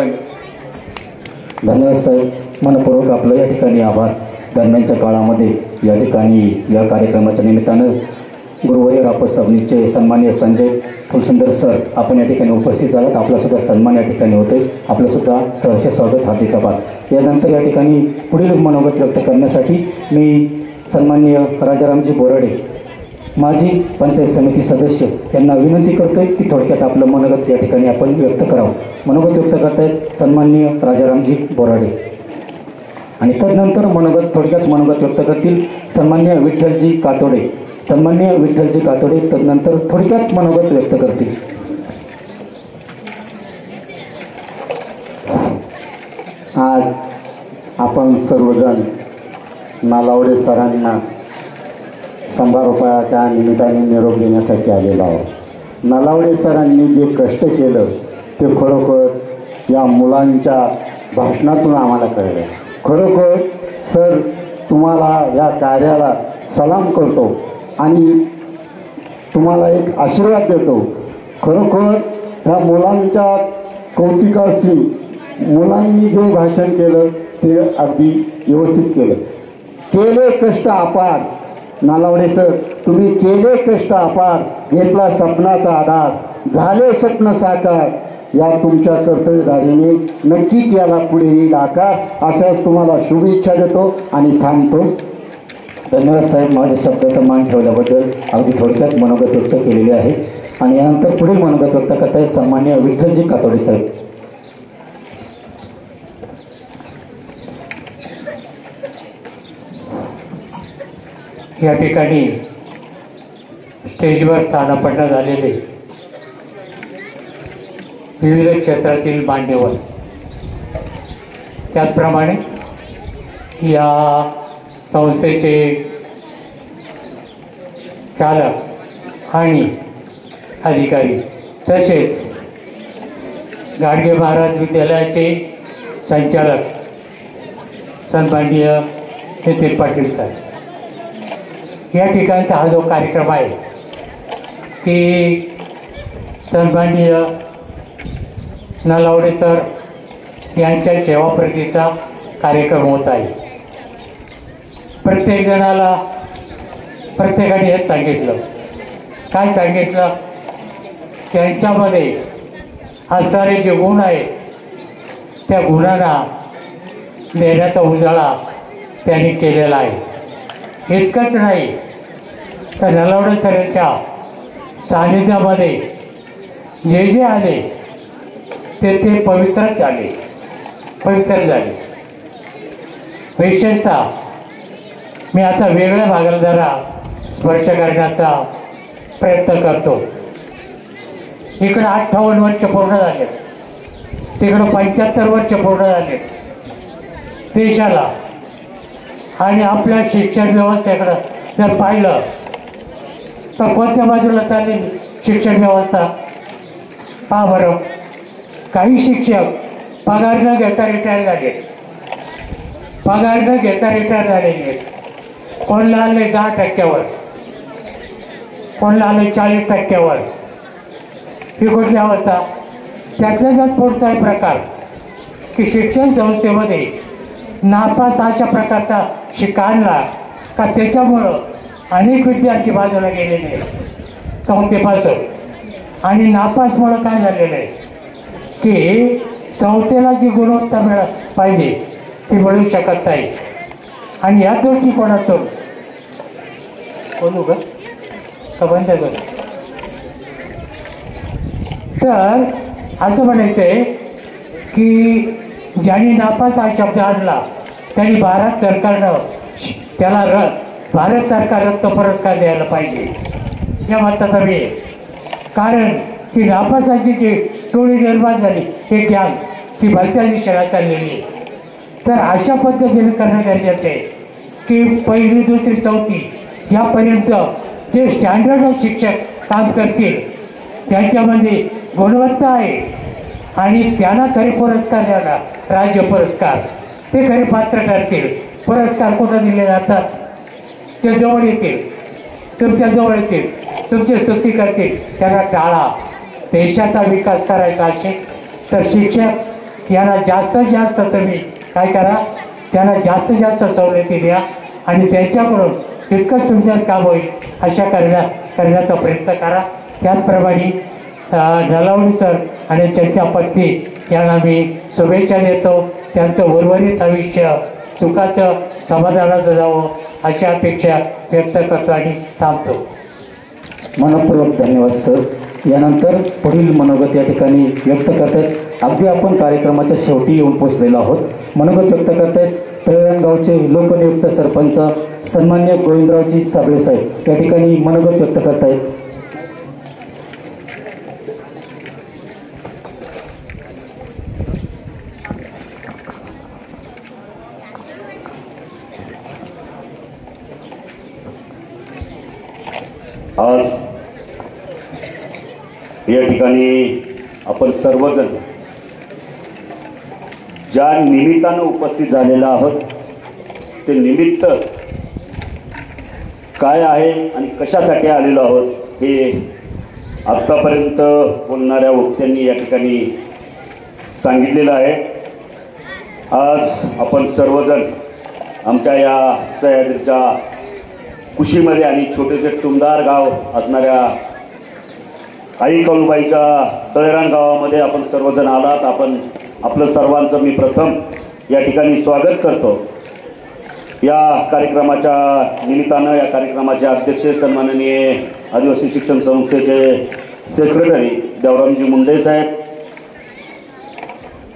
धन्यवाद साहेब. मनपूर्वक आपलं या ठिकाणी आभार. दरम्यानच्या काळामध्ये या ठिकाणी या कार्यक्रमाच्या निमित्तानं गुरुवारी रापत सबनीचे सन्माननीय संजय फुलसुंदर सर आपण या ठिकाणी उपस्थित झालात. आपलासुद्धा सन्मान या ठिकाणी होतोय. आपलंसुद्धा सहर्ष स्वागत, हार्दिक आभार. यानंतर या ठिकाणी पुढील मनोगत व्यक्त करण्यासाठी मी सन्माननीय राजारामजी बोराडे माजी पंचायत समिती सदस्य यांना विनंती करतोय की थोडक्यात आपलं मनोगत या ठिकाणी आपण व्यक्त करावं. मनोगत व्यक्त करतायत सन्माननीय राजारामजी बोराडे. आणि तदनंतर थोडक्यात मनोगत व्यक्त करतील सन्मान्य विठ्ठलजी कातोडे. सन्मान्य विठ्ठलजी कातोडे तदनंतर थोडक्यात मनोगत व्यक्त करतील. आज आपण सर्वजण नालावडे सरांना 100 रुपयाच्या निमित्ताने निरोप देण्यासाठी आलेलो आहोत. नालावडे सरांनी जे कष्ट केलं ते खरोखर या मुलांच्या भाषणातून आम्हाला कळलं. खरोखर सर तुम्हाला या कार्याला सलाम करतो आणि तुम्हाला एक आशीर्वाद देतो. खरोखर ह्या मुलांच्या कौतुकास्थी मुलांनी जे भाषण केलं ते अगदी व्यवस्थित केले कष्ट अपार. नालावडे सर तुम्ही केले कष्ट अपार, घेतला स्वप्नाचा आधार, झाले स्वप्न साकार. या तुमच्या कर्तव्यधारीने नक्कीच याला पुढे येईल आकार. अशाच तुम्हाला शुभेच्छा देतो आणि थांबतो. धन्यवाद साहेब. माझ्या शब्दाचा मान ठेवल्याबद्दल अगदी थोडक्यात मनोगत व्यक्त केलेले आहे. आणि यानंतर पुढील मनोगत व्यक्त करताय सन्मान्य विठ्ठलजी कातोडे साहेब. या ठिकाणी स्टेजवर स्थानापन्न झालेले विविध क्षेत्रातील मान्यवर, त्याचप्रमाणे या संस्थेचे चालक आणि अधिकारी, तसेच गाडगे महाराज विद्यालयाचे संचालक सन्माननीय नितीन पाटील साहेब, या ठिकाणचा हा जो कार्यक्रम आहे की सन्माननीय नलावडे सर यांच्या सेवाप्रतीचा कार्यक्रम होत आहे. प्रत्येकजणाला प्रत्येकाने हेच सांगितलं. काय सांगितलं? त्यांच्यामध्ये असणारे जे गुण आहेत त्या गुणांना देण्याचा उजाळा त्यांनी केलेला आहे. इतकंच नाही तर नलावडे सरांच्या सानिध्यामध्ये जे जे आले ते पवित्रच झाले, पवित्र झाले. विशेषतः मी आता वेगळ्या भागाला जरा स्पर्श करण्याचा प्रयत्न करतो. इकडं 58 वर्ष पूर्ण झाले, तिकडं 75 वर्ष पूर्ण झाले. देशाला आणि आपल्या शिक्षण व्यवस्थेकडं जर पाहिलं तर कोणत्या बाजूला चाललेली शिक्षण व्यवस्था पहा बरं. काही शिक्षक पगार न घेता रिटायर झाले, पगार न घेता रिटायर झालेले. कोणला आले 10%, कोणला आले 40%. ही कुठली अवस्था? त्यातल्या त्यात पुढचा एक प्रकार की शिक्षण संस्थेमध्ये नापास अशा प्रकारचा शिकायला का त्याच्यामुळं अनेक विद्यार्थी बाजूला गेलेले संस्थेपासून. आणि नापासमुळं काय झालेलं आहे की संस्थेला जी गुणवत्ता मिळत पाहिजे ती मिळू शकत नाही. आणि या दृष्टिकोनातून बोलू का बंद करू? तर असं म्हणायचं आहे की ज्यांनी नापास हा शब्द आणला त्यांनी भारत सरकारनं त्याला भारत सरकार रत्न पुरस्कार द्यायला पाहिजे या मताचा मी. कारण ती नापासाची जी टोळी निर्माण झाली हे ज्ञान ती भलत्या दिशेला चाललेली आहे. तर अशा पद्धतीने करणं गरजेचं आहे की 1ली, 2री, 4थी यापर्यंत जे स्टँडर्ड शिक्षक काम करतील त्यांच्यामध्ये गुणवत्ता आहे आणि त्यांना खरे पुरस्कार द्यायला राज्य पुरस्कार ते खरे पात्र ठरतील. पुरस्कार कुठं दिले जातात? ते जवळ येतील, तुमच्या जवळ येतील, तुमची स्तुती करतील. त्यांना टाळा. देशाचा विकास करायचा असेल तर शिक्षक यांना जास्तीत जास्त तुम्ही काय करा, त्यांना जास्तीत जास्त सवलती द्या आणि त्यांच्याकडून तितकं सुंदर काम होईल अशा करण्याचा प्रयत्न करा. त्याचप्रमाणे नलावडे सर आणि त्यांच्या पत्नी यांना मी शुभेच्छा देतो. त्यांचं उर्वरित आयुष्य सुखाचं समाधानाचं जावं अशी अपेक्षा व्यक्त करतो आणि थांबतो. मनपूर्वक धन्यवाद सर. यानंतर पुढील मनोगत या ठिकाणी व्यक्त करतात. अगदी आपण कार्यक्रमाच्या शेवटी येऊन पोहोचलेलो आहोत. मनोगत व्यक्त करतात तळेगावचे लोकनियुक्त सरपंच सन्मान्य गोविंदरावजी साबळे साहेब या ठिकाणी मनोगत व्यक्त करतायत. आज या ठिकाणी आपण सर्वजण ज्या निमित्तानं उपस्थित झालेला आहोत ते निमित्त काय आहे आणि कशासाठी आलेलो आहोत हे आत्तापर्यंत बोलणाऱ्या वक्त्यांनी या ठिकाणी सांगितलेलं आहे. आज आपण सर्वजण आमच्या या सह्याद्रीच्या कुशीमध्ये आणि छोटेसे टुमदार गाव असणाऱ्या आई काळूबाईच्या तळेरान गावामध्ये आपण सर्वजण आलात. आपण आपलं सर्वांचं मी प्रथम या ठिकाणी स्वागत करतो. या कार्यक्रमाच्या निमित्तानं या कार्यक्रमाचे अध्यक्ष सन्माननीय आदिवासी शिक्षण संस्थेचे सेक्रेटरी देवरामजी मुंडे साहेब,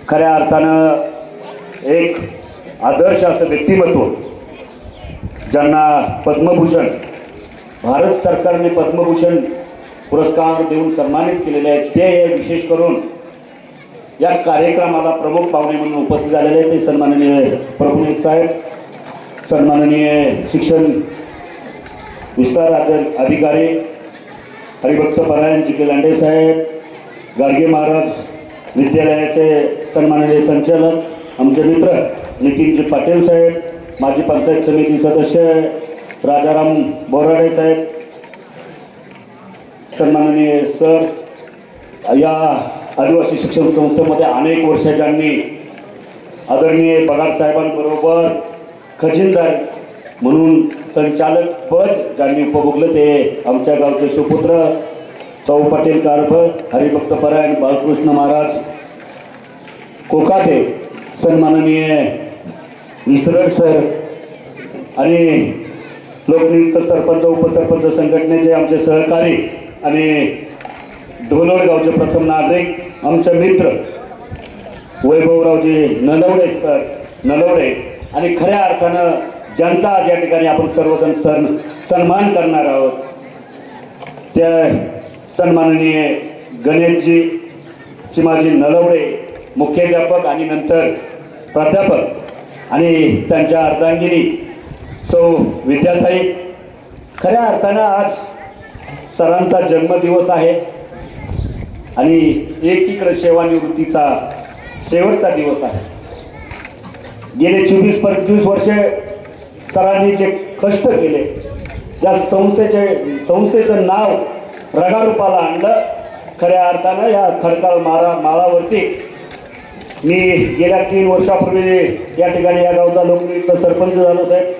खऱ्या अर्थानं एक आदर्श असं व्यक्तिमत्व ज्यांना पद्मभूषण भारत सरकारने पद्मभूषण पुरस्कार देऊन सन्मानित केलेले आहेत ते विशेष करून या कार्यक्रमाला प्रमुख पाहुणे म्हणून उपस्थित झालेले आहेत. ते सन्माननीय प्रभुनाथ साहेब, सन्माननीय शिक्षण विस्तार अधिकारी हरिभक्त परायण जी लांडे साहेब, गाडगे महाराज विद्यालयाचे सन्माननीय संचालक, आमचे मित्र नितीनजी पाटील साहेब, माजी पंचायत समिती सदस्य राजाराम बोराडे साहेब, सन्माननीय सर, या आदिवासी शिक्षण संस्थेमध्ये अनेक वर्ष ज्यांनी आदरणीय पगार साहेबांबरोबर खजिनदार म्हणून संचालक पद ज्यांनी उपभोगलं ते आमच्या गावचे सुपुत्र चौ पाटील कारभ, हरिभक्त परायण बाळकृष्ण महाराज कोकाटे, सन्माननीय विसरड सर आणि लोकनियुक्त सरपंच उपसरपंच संघटनेचे आमचे सहकारी आणि धोलोड गावचे प्रथम नागरिक आमचे मित्र वैभवरावजी नलवडे सर नलवडे आणि खऱ्या अर्थानं ज्यांचा आज या ठिकाणी आपण सर्वजण सन्मान करणार आहोत त्या सन्माननीय गणेशजी चिमाजी नलवडे मुख्याध्यापक आणि नंतर प्राध्यापक आणि त्यांच्या अर्धांगिनी सौ विद्याताई खऱ्या अर्थानं आज सरांचा जन्मदिवस आहे आणि एकीकडे सेवानिवृत्तीचा शेवटचा दिवस आहे. गेले 24-25 वर्षे सरांनी जे कष्ट केले, त्या संस्थेचं नाव रगारूपाला आणलं. खऱ्या अर्थानं या खडकाळ माळावरती मी गेल्या 3 वर्षापूर्वी या ठिकाणी या गावचा लोकनियुक्त सरपंच झालो साहेब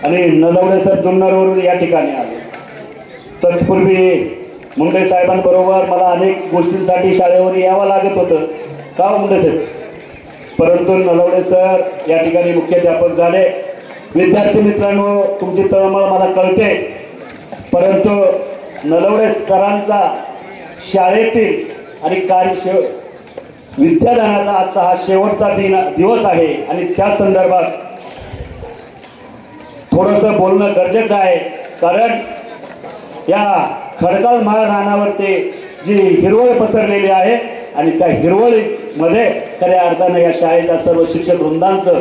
आणि नलवडे सर जुन्नरवरून या ठिकाणी आले. तत्पूर्वी मुंडे साहेबांबरोबर मला अनेक गोष्टींसाठी शाळेवर यावं लागत होतं. का मुंडे साहेब? परंतु नलवडे सर या ठिकाणी मुख्याध्यापक झाले. विद्यार्थी मित्रांनो, तुमची तळमळ मला कळते, परंतु नलवडे सरांचा शाळेतील आणि विद्यादानाचा आजचा हा शेवटचा दिवस आहे आणि त्या संदर्भात थोडंसं बोलणं गरजेचं आहे. कारण या खडकाळ माळ रानावरती जी हिरवळ पसरलेली आहे आणि त्या हिरवळीमध्ये खऱ्या अर्थानं या शाळेच्या सर्व शिक्षक वृंदांचं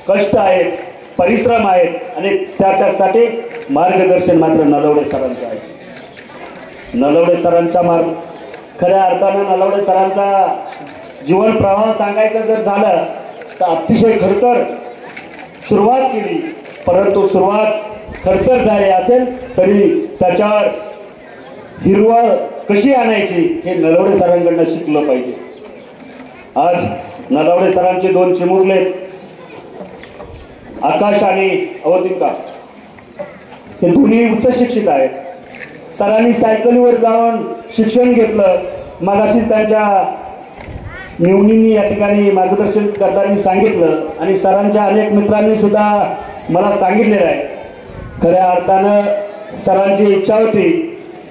कष्ट आहेत, परिश्रम आहेत आणि त्याच्यासाठी मार्गदर्शन मात्र नलवडे सरांचं आहे. नलवडे सरांचा मार्ग खऱ्या अर्थानं नलवडे सरांचा जीवन प्रवाह सांगायचं जर झालं तर अतिशय खडतर सुरुवात केली, परंतु सुरुवात खडतर झाली असेल तरी त्याच्यावर हिरवळ कशी आणायची हे नलवडे सरांकडनं शिकलं पाहिजे. आज नलवडे सरांचे 2 चिमुरले आकाश आणि अवतिका हे दोन्ही उच्च शिक्षित आहेत. सरांनी सायकलीवर जाऊन शिक्षण घेतलं. मगाशीच त्यांच्या निवडींनी या ठिकाणी मार्गदर्शन करताना सांगितलं आणि सरांच्या अनेक मित्रांनी सुद्धा मला सांगितलेलं आहे. खऱ्या अर्थानं सरांची इच्छा होती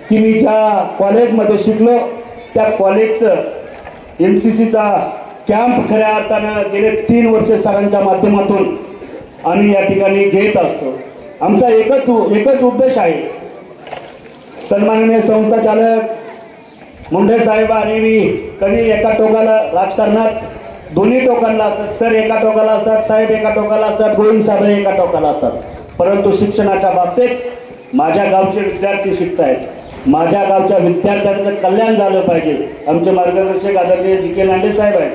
की मी ज्या कॉलेजमध्ये शिकलो त्या कॉलेजचं NCCचा कॅम्प खऱ्या अर्थानं गेले 3 वर्ष सरांच्या माध्यमातून आम्ही या ठिकाणी घेत असतो. आमचा एकच उद्देश आहे. सन्माननीय संस्था चालक मुंडे साहेब आणि मी कधी एका टोकाला राजकारणात दोन्ही टोकाला असतात. सर एका टोकाला असतात, साहेब एका टोकाला असतात, गोविंद साहेब एका टोकाला असतात. परंतु शिक्षणाच्या बाबतीत माझ्या गावचे विद्यार्थी शिकत आहेत. माझ्या गावच्या विद्यार्थ्यांचं कल्याण झालं पाहिजे. आमचे मार्गदर्शक आदरणीय जी.के. लांडे साहेब आहेत.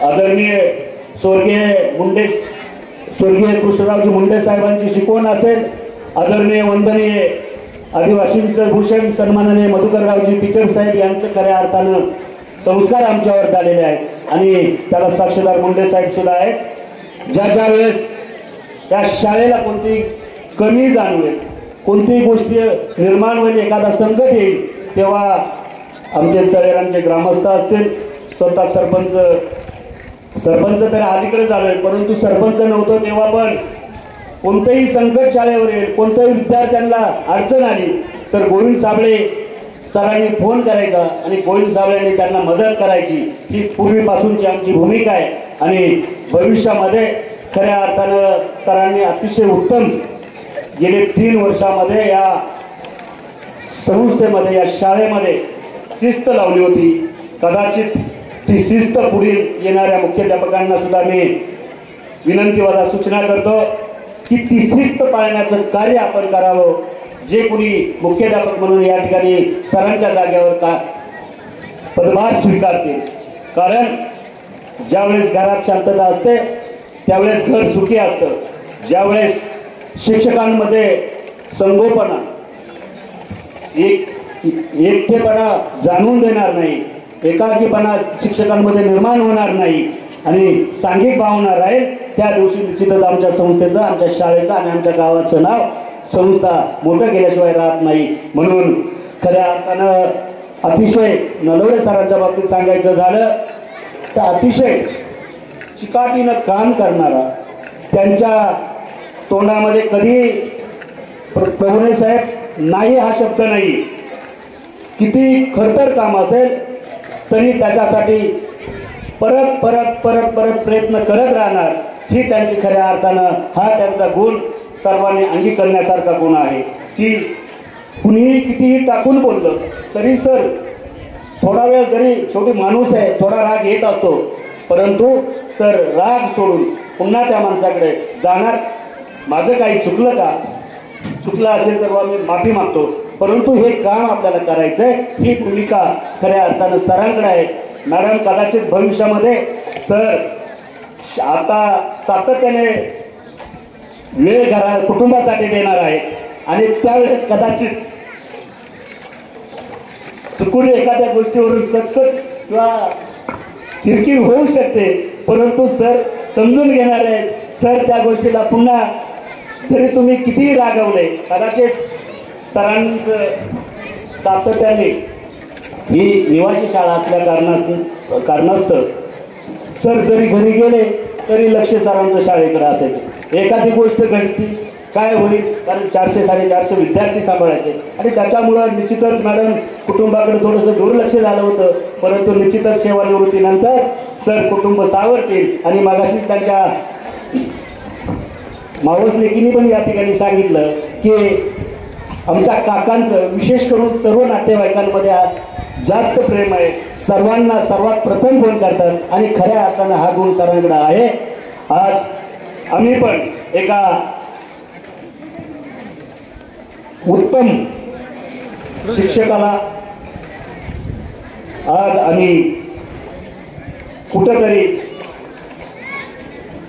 आदरणीय स्वर्गीय कृष्णरावजी मुंडे साहेबांची शिकवण असेल, आदरणीय वंदनीय आदिवासींचं भूषण सन्माननीय मधुकररावजी टीचर साहेब यांचं खऱ्या अर्थानं संस्कार आमच्यावर झालेले आहेत आणि त्याला साक्षीदार मुंडे साहेब सुद्धा आहेत. ज्या वेळेस या शाळेला कोणती कमी जाणवेल, कोणतीही गोष्टी निर्माण होईल, एखादा संकट येईल, तेव्हा आमचे तळेरांचे ग्रामस्थ असतील, स्वतः सरपंच तर अलीकडे झालोय, परंतु सरपंच नव्हतं तेव्हा पण कोणतंही संकट शाळेवर येईल, कोणत्याही विद्यार्थ्यांना अडचण आली तर गोविंद साबळे सरांनी फोन करायचा आणि गोविंद साबळेंनी त्यांना मदत करायची. ही पूर्वीपासूनची आमची भूमिका आहे आणि भविष्यामध्ये खऱ्या अर्थानं सरांनी अतिशय उत्तम गेले 3 वर्षामध्ये या संस्थेमध्ये या शाळेमध्ये शिस्त लावली होती. कदाचित ती शिस्त पुढील येणाऱ्या मुख्याध्यापकांना सुद्धा मी विनंतीवादा सूचना करतो की ती शिस्त पाळण्याचं कार्य आपण करावं. जे कोणी मुख्याध्यापक म्हणून या ठिकाणी सरांच्या जागेवर पदभार स्वीकारतील, कारण ज्यावेळेस घरात शांतता असते त्यावेळेस घर सुखी असतं. ज्यावेळेस शिक्षकांमध्ये संगोपना एकटेपणा जाणून देणार नाही, एकाकीपणा शिक्षकांमध्ये निर्माण होणार नाही आणि सांघिक भावना राहील, त्या दिवशी निश्चितच आमच्या संस्थेचं, आमच्या शाळेचं आणि आमच्या गावाचं नाव संस्था मोठं केल्याशिवाय राहत नाही. म्हणून खऱ्या अर्थानं अतिशय नलवडे सरांच्या बाबतीत सांगायचं झालं तर अतिशय चिकाटीनं काम करणारा, त्यांच्या तोंडामध्ये कधी प्रभुने साहेब नाही हा शब्द नाही. किती खडतर काम असेल तरी त्याच्यासाठी परत परत परत परत प्रयत्न करत राहणार, ही त्यांची खऱ्या अर्थानं हा त्यांचा गुण सर्वांनी अंगीकारण्यासारखा गुण आहे. की कुणीही कितीही टाकून बोललं तरी सर थोडा वेळ जरी, शेवटी माणूस आहे, थोडा राग येत असतो, परंतु सर राग सोडून पुन्हा त्या माणसाकडे जाणार. माझं काही चुकलं का, चुकलं असेल तर मी माफी मागतो, परंतु हे काम आपल्याला करायचं आहे, ही भूमिका खऱ्या अर्थानं सरांकडे आहे. मॅडम कदाचित भविष्यामध्ये सर आता सातत्याने वेळ कुटुंबासाठी देणार आहे आणि त्यावेळेस कदाचित चुकून एखाद्या गोष्टीवरून कटकट किंवा किरकिर होऊ शकते, परंतु सर समजून घेणार आहेत. सर त्या गोष्टीला पुन्हा जरी तुम्ही कितीही रागवले, कदाचित सरांचं सातत्याने ही निवासी शाळा असल्या कारणास्तव सर जरी घरी गेले तरी लक्ष सरांचं शाळेकडे असायचं. एखादी गोष्ट घडती काय होईल, कारण 400-450 विद्यार्थी सांभाळायचे आणि त्याच्यामुळं निश्चितच मॅडम कुटुंबाकडे थोडंसं दुर्लक्ष झालं होतं, परंतु निश्चितच सेवानिवृत्तीनंतर सर कुटुंब सावरतील. आणि मगाशी त्यांच्या मावस लेकींनी पण या ठिकाणी सांगितलं की आमच्या काकांचं विशेष करून सर्व नातेवाईकांमध्ये जास्त प्रेम आहे, सर्वांना सर्वात प्रथम फोन करतात आणि खऱ्या अर्थानं हा गुण सरांकडे आहे. आज आम्ही पण एका उत्तम शिक्षकाला आज आम्ही कुठंतरी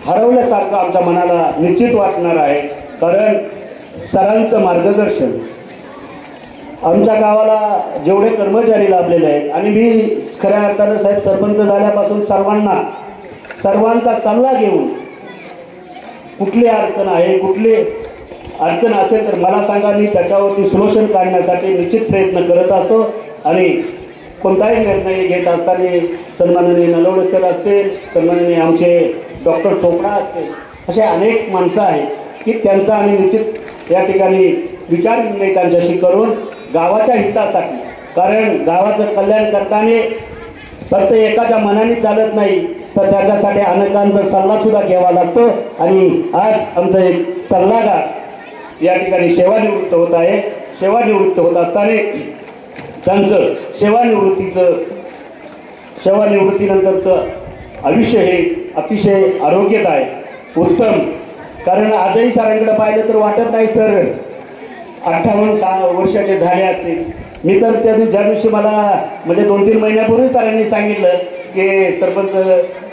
हरवल्यासारखं आमच्या मनाला निश्चित वाटणार आहे, कारण सरांचं मार्गदर्शन आमच्या गावाला जेवढे कर्मचारी लाभलेले आहेत आणि मी खऱ्या अर्थानं साहेब सरपंच झाल्यापासून सर्वांचा सल्ला घेऊन कुठली अडचण आहे, कुठली अडचण असेल तर मला सांगा, मी त्याच्यावरती सोल्युशन काढण्यासाठी निश्चित प्रयत्न करत असतो. आणि कोणताही निर्णय घेत असताना सन्माननीय नलवडे सर असतील, सन्माननीय आमचे डॉक्टर चोपडा असतील, असे अनेक माणसं आहेत की त्यांचा आम्ही निश्चित या ठिकाणी विचार निर्णय त्यांच्याशी करून गावाच्या हितासाठी, कारण गावाचं कल्याण करताना फक्त एकाच्या मनाने चालत नाही, तर त्याच्यासाठी अनेकांचा सल्लासुद्धा घ्यावा लागतो. आणि आज आमचं एक सल्लागार या ठिकाणी सेवानिवृत्त होत आहे. सेवानिवृत्त होत असताना त्यांचं सेवानिवृत्तीनंतरचं आयुष्य हे अतिशय आरोग्यदायक उत्तम, कारण आजही सरांकडे पाहिलं तर वाटत नाही सर 58 वर्षाचे झाले असतील. मी तर ज्या दिवशी मला म्हणजे 2-3 महिन्यापूर्वी सरांनी सांगितलं की सरपंच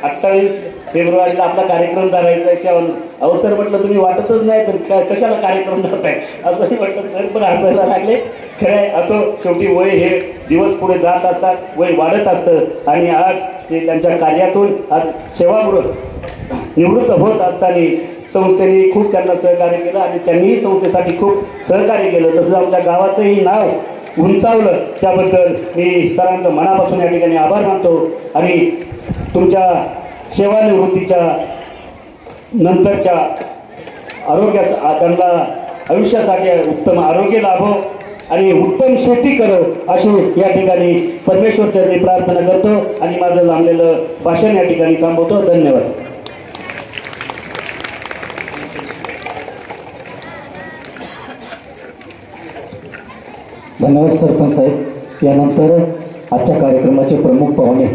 28 फेब्रुवारीला आपला कार्यक्रम धरायचा आहे. अहो सर म्हटलं तुम्ही वाटतच नाही तर कशाला कार्यक्रम धरताय असंही म्हटलं. सर पण हसायला लागले. खरं असो, शेवटी वय हे दिवस पुढे जात असतात, वय वाढत असतं आणि आज ते त्यांच्या कार्यातून आज निवृत्त होत असताना संस्थेने खूप त्यांना सहकार्य केलं आणि त्यांनीही संस्थेसाठी खूप सहकार्य केलं. तसंच आमच्या गावाचंही नाव उंचावलं, त्याबद्दल मी सरांचं मनापासून या ठिकाणी आभार मानतो. आणि तुमच्या सेवानिवृत्तीच्या नंतरच्या त्यांना आयुष्यासाठी उत्तम आरोग्य लाभो आणि उत्तम शेती करो अशी या ठिकाणी परमेश्वरचरणी प्रार्थना करतो आणि माझं लांबलेलं भाषण या ठिकाणी थांबवतो. धन्यवाद. धन्यवाद सरपंच साहेब. यानंतर आजच्या कार्यक्रमाचे प्रमुख पाहुणे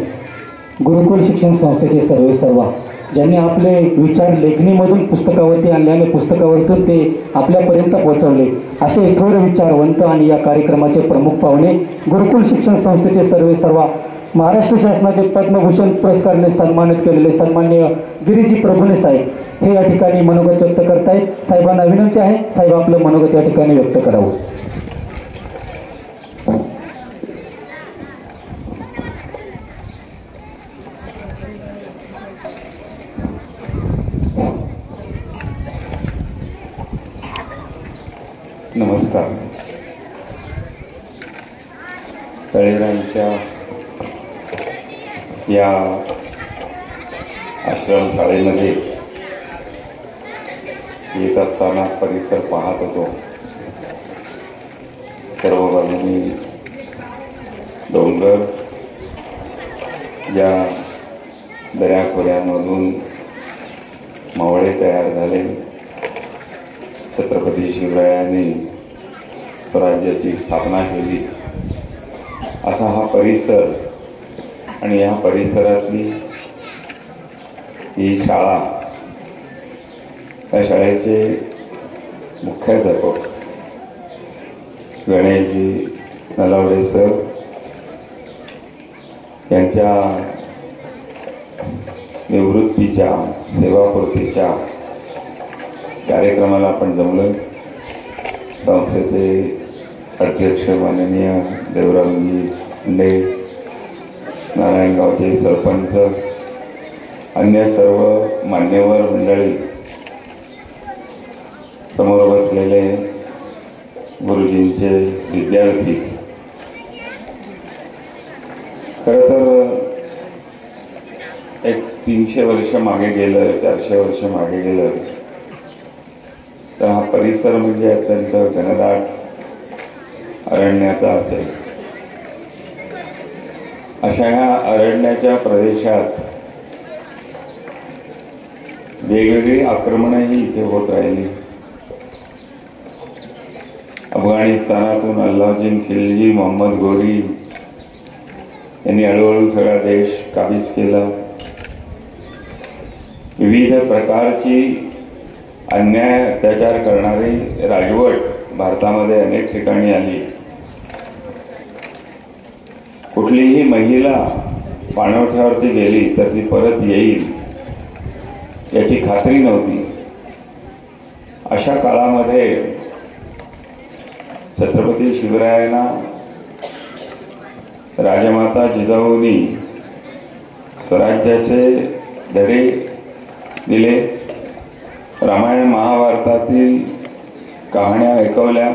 गुरुकुल शिक्षण संस्थेचे सर्वेसर्वा, ज्यांनी आपले विचार लेखणीमधून पुस्तकावरती आणले आणि पुस्तकावरतून ते आपल्यापर्यंत पोहोचवले, असे थोर विचारवंत आणि या कार्यक्रमाचे प्रमुख पाहुणे गुरुकुल शिक्षण संस्थेचे सर्वेसर्वा, महाराष्ट्र शासनाचे पद्मभूषण पुरस्काराने सन्मानित केलेले सन्माननीय गिरीजी प्रभुणे साहेब हे या ठिकाणी मनोगत व्यक्त करतायत. साहेबांना विनंती आहे, साहेब आपलं मनोगत या ठिकाणी व्यक्त करावं. नमस्कार. तळेरांच्या या आश्रमशाळेमध्ये येत असताना परिसर पाहत होतो. सर्व बाजूंनी डोंगर, या दऱ्याखोऱ्यांमधून मावळे तयार झाले. छत्रपती शिवरायांनी स्वराज्याची स्थापना केली असा हा परिसर आणि या परिसरातली ही शाळा, त्या शाळेचे मुख्याध्यापक गणेशजी नलावडे सर यांच्या निवृत्तीच्या सेवापूर्तीच्या कार्यक्रमाला आपण जमलो. संस्थेचे अध्यक्ष माननीय देवरामजी मुंडे, नारायणगावचे सरपंच, अन्य सर्व मान्यवर मंडळी, समोर बसलेले गुरुजींचे विद्यार्थी, खरं तर एक 300 वर्ष मागे गेलं, 400 वर्ष मागे गेलं तर हा परिसर म्हणजे अत्यंत घनदाट अरण्याचा असेल. अशा ह्या अरण्याच्या प्रदेशात वेगवेगळी आक्रमणही इथे होत राहिली. अफगाणिस्तानातून अल्लाउद्दीन खिलजी, मोहम्मद घोरी यांनी हळूहळू सगळा देश काबीज केला. विविध प्रकारची अन्याय अत्याचार करणारी राजवट भारतामध्ये अनेक ठिकाणी आली. कुठलीही महिला पाणवठ्यावरती गेली तर ती परत येईल याची खात्री नव्हती. अशा काळामध्ये छत्रपती शिवरायांना राजमाता जिजाऊनी स्वराज्याचे धडे दिले. रामायण महाभारतातील कहाण्या ऐकवल्या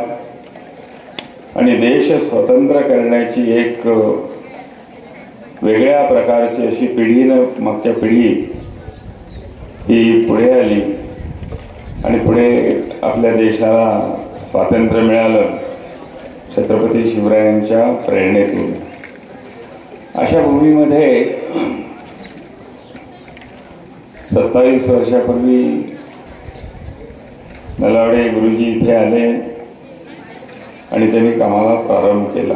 आणि देश स्वतंत्र करण्याची एक वेगळ्या प्रकारची अशी पिढीनं मागच्या पिढी ही पुढे आली आणि पुढे आपल्या देशाला स्वातंत्र्य मिळालं छत्रपती शिवरायांच्या प्रेरणेतून. अशा भूमीमध्ये 27 वर्षापूर्वी नलावडे गुरुजी इथे आले आणि त्यांनी कामाला प्रारंभ केला.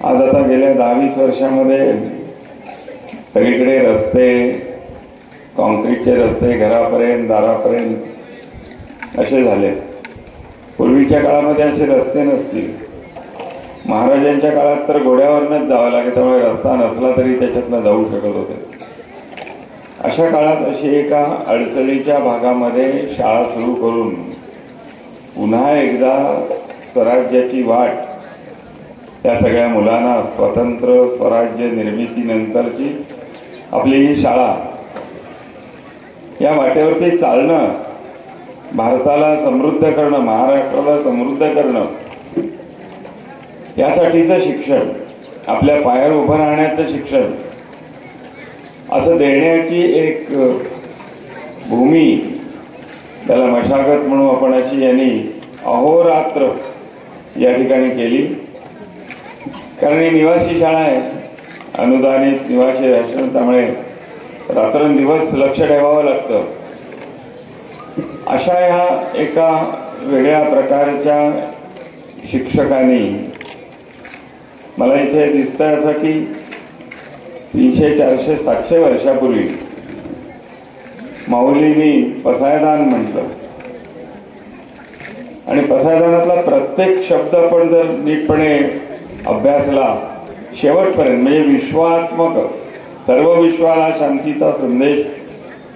आज आता गेल्या 10-20 वर्षामध्ये सगळीकडे रस्ते, कॉन्क्रीटचे रस्ते घरापर्यंत, दारापर्यंत असे झाले. पूर्वीच्या काळामध्ये असे रस्ते नसतील. महाराजांच्या काळात तर घोड्यावरनच जावं लागे, त्यामुळे रस्ता नसला तरी त्याच्यातनं जाऊ शकत होते. अशा काळात अशी एका अडचणीच्या भागामध्ये शाळा सुरू करून पुन्हा एकदा स्वराज्याची वाट त्या सगळ्या मुलांना, स्वतंत्र स्वराज्य निर्मितीनंतरची आपली ही शाळा, या वाटेवरती चालणं, भारताला समृद्ध करणं, महाराष्ट्राला समृद्ध करणं, यासाठीचं शिक्षण, आपल्या पायावर उभं राहण्याचं शिक्षण असं देण्याची एक भूमी, त्याला मशागत म्हणू आपण, अशी यांनी अहोरात्र या ठिकाणी केली. कारण ही निवासी शाळा आहे, अनुदानित निवासी राशन, त्यामुळे रात्रंदिवस लक्ष ठेवावं लागतं. अशा ह्या एका वेगळ्या प्रकारच्या शिक्षकांनी मला इथे दिसतंय असं की 300, 400, 700 वर्षापूर्वी माऊलींनी पसायदान म्हटलं आणि पसायदानातला प्रत्येक शब्द आपण जर नीटपणे अभ्यासला शेवटपर्यंत, म्हणजे विश्वात्मक, सर्व विश्वाला शांतीचा संदेश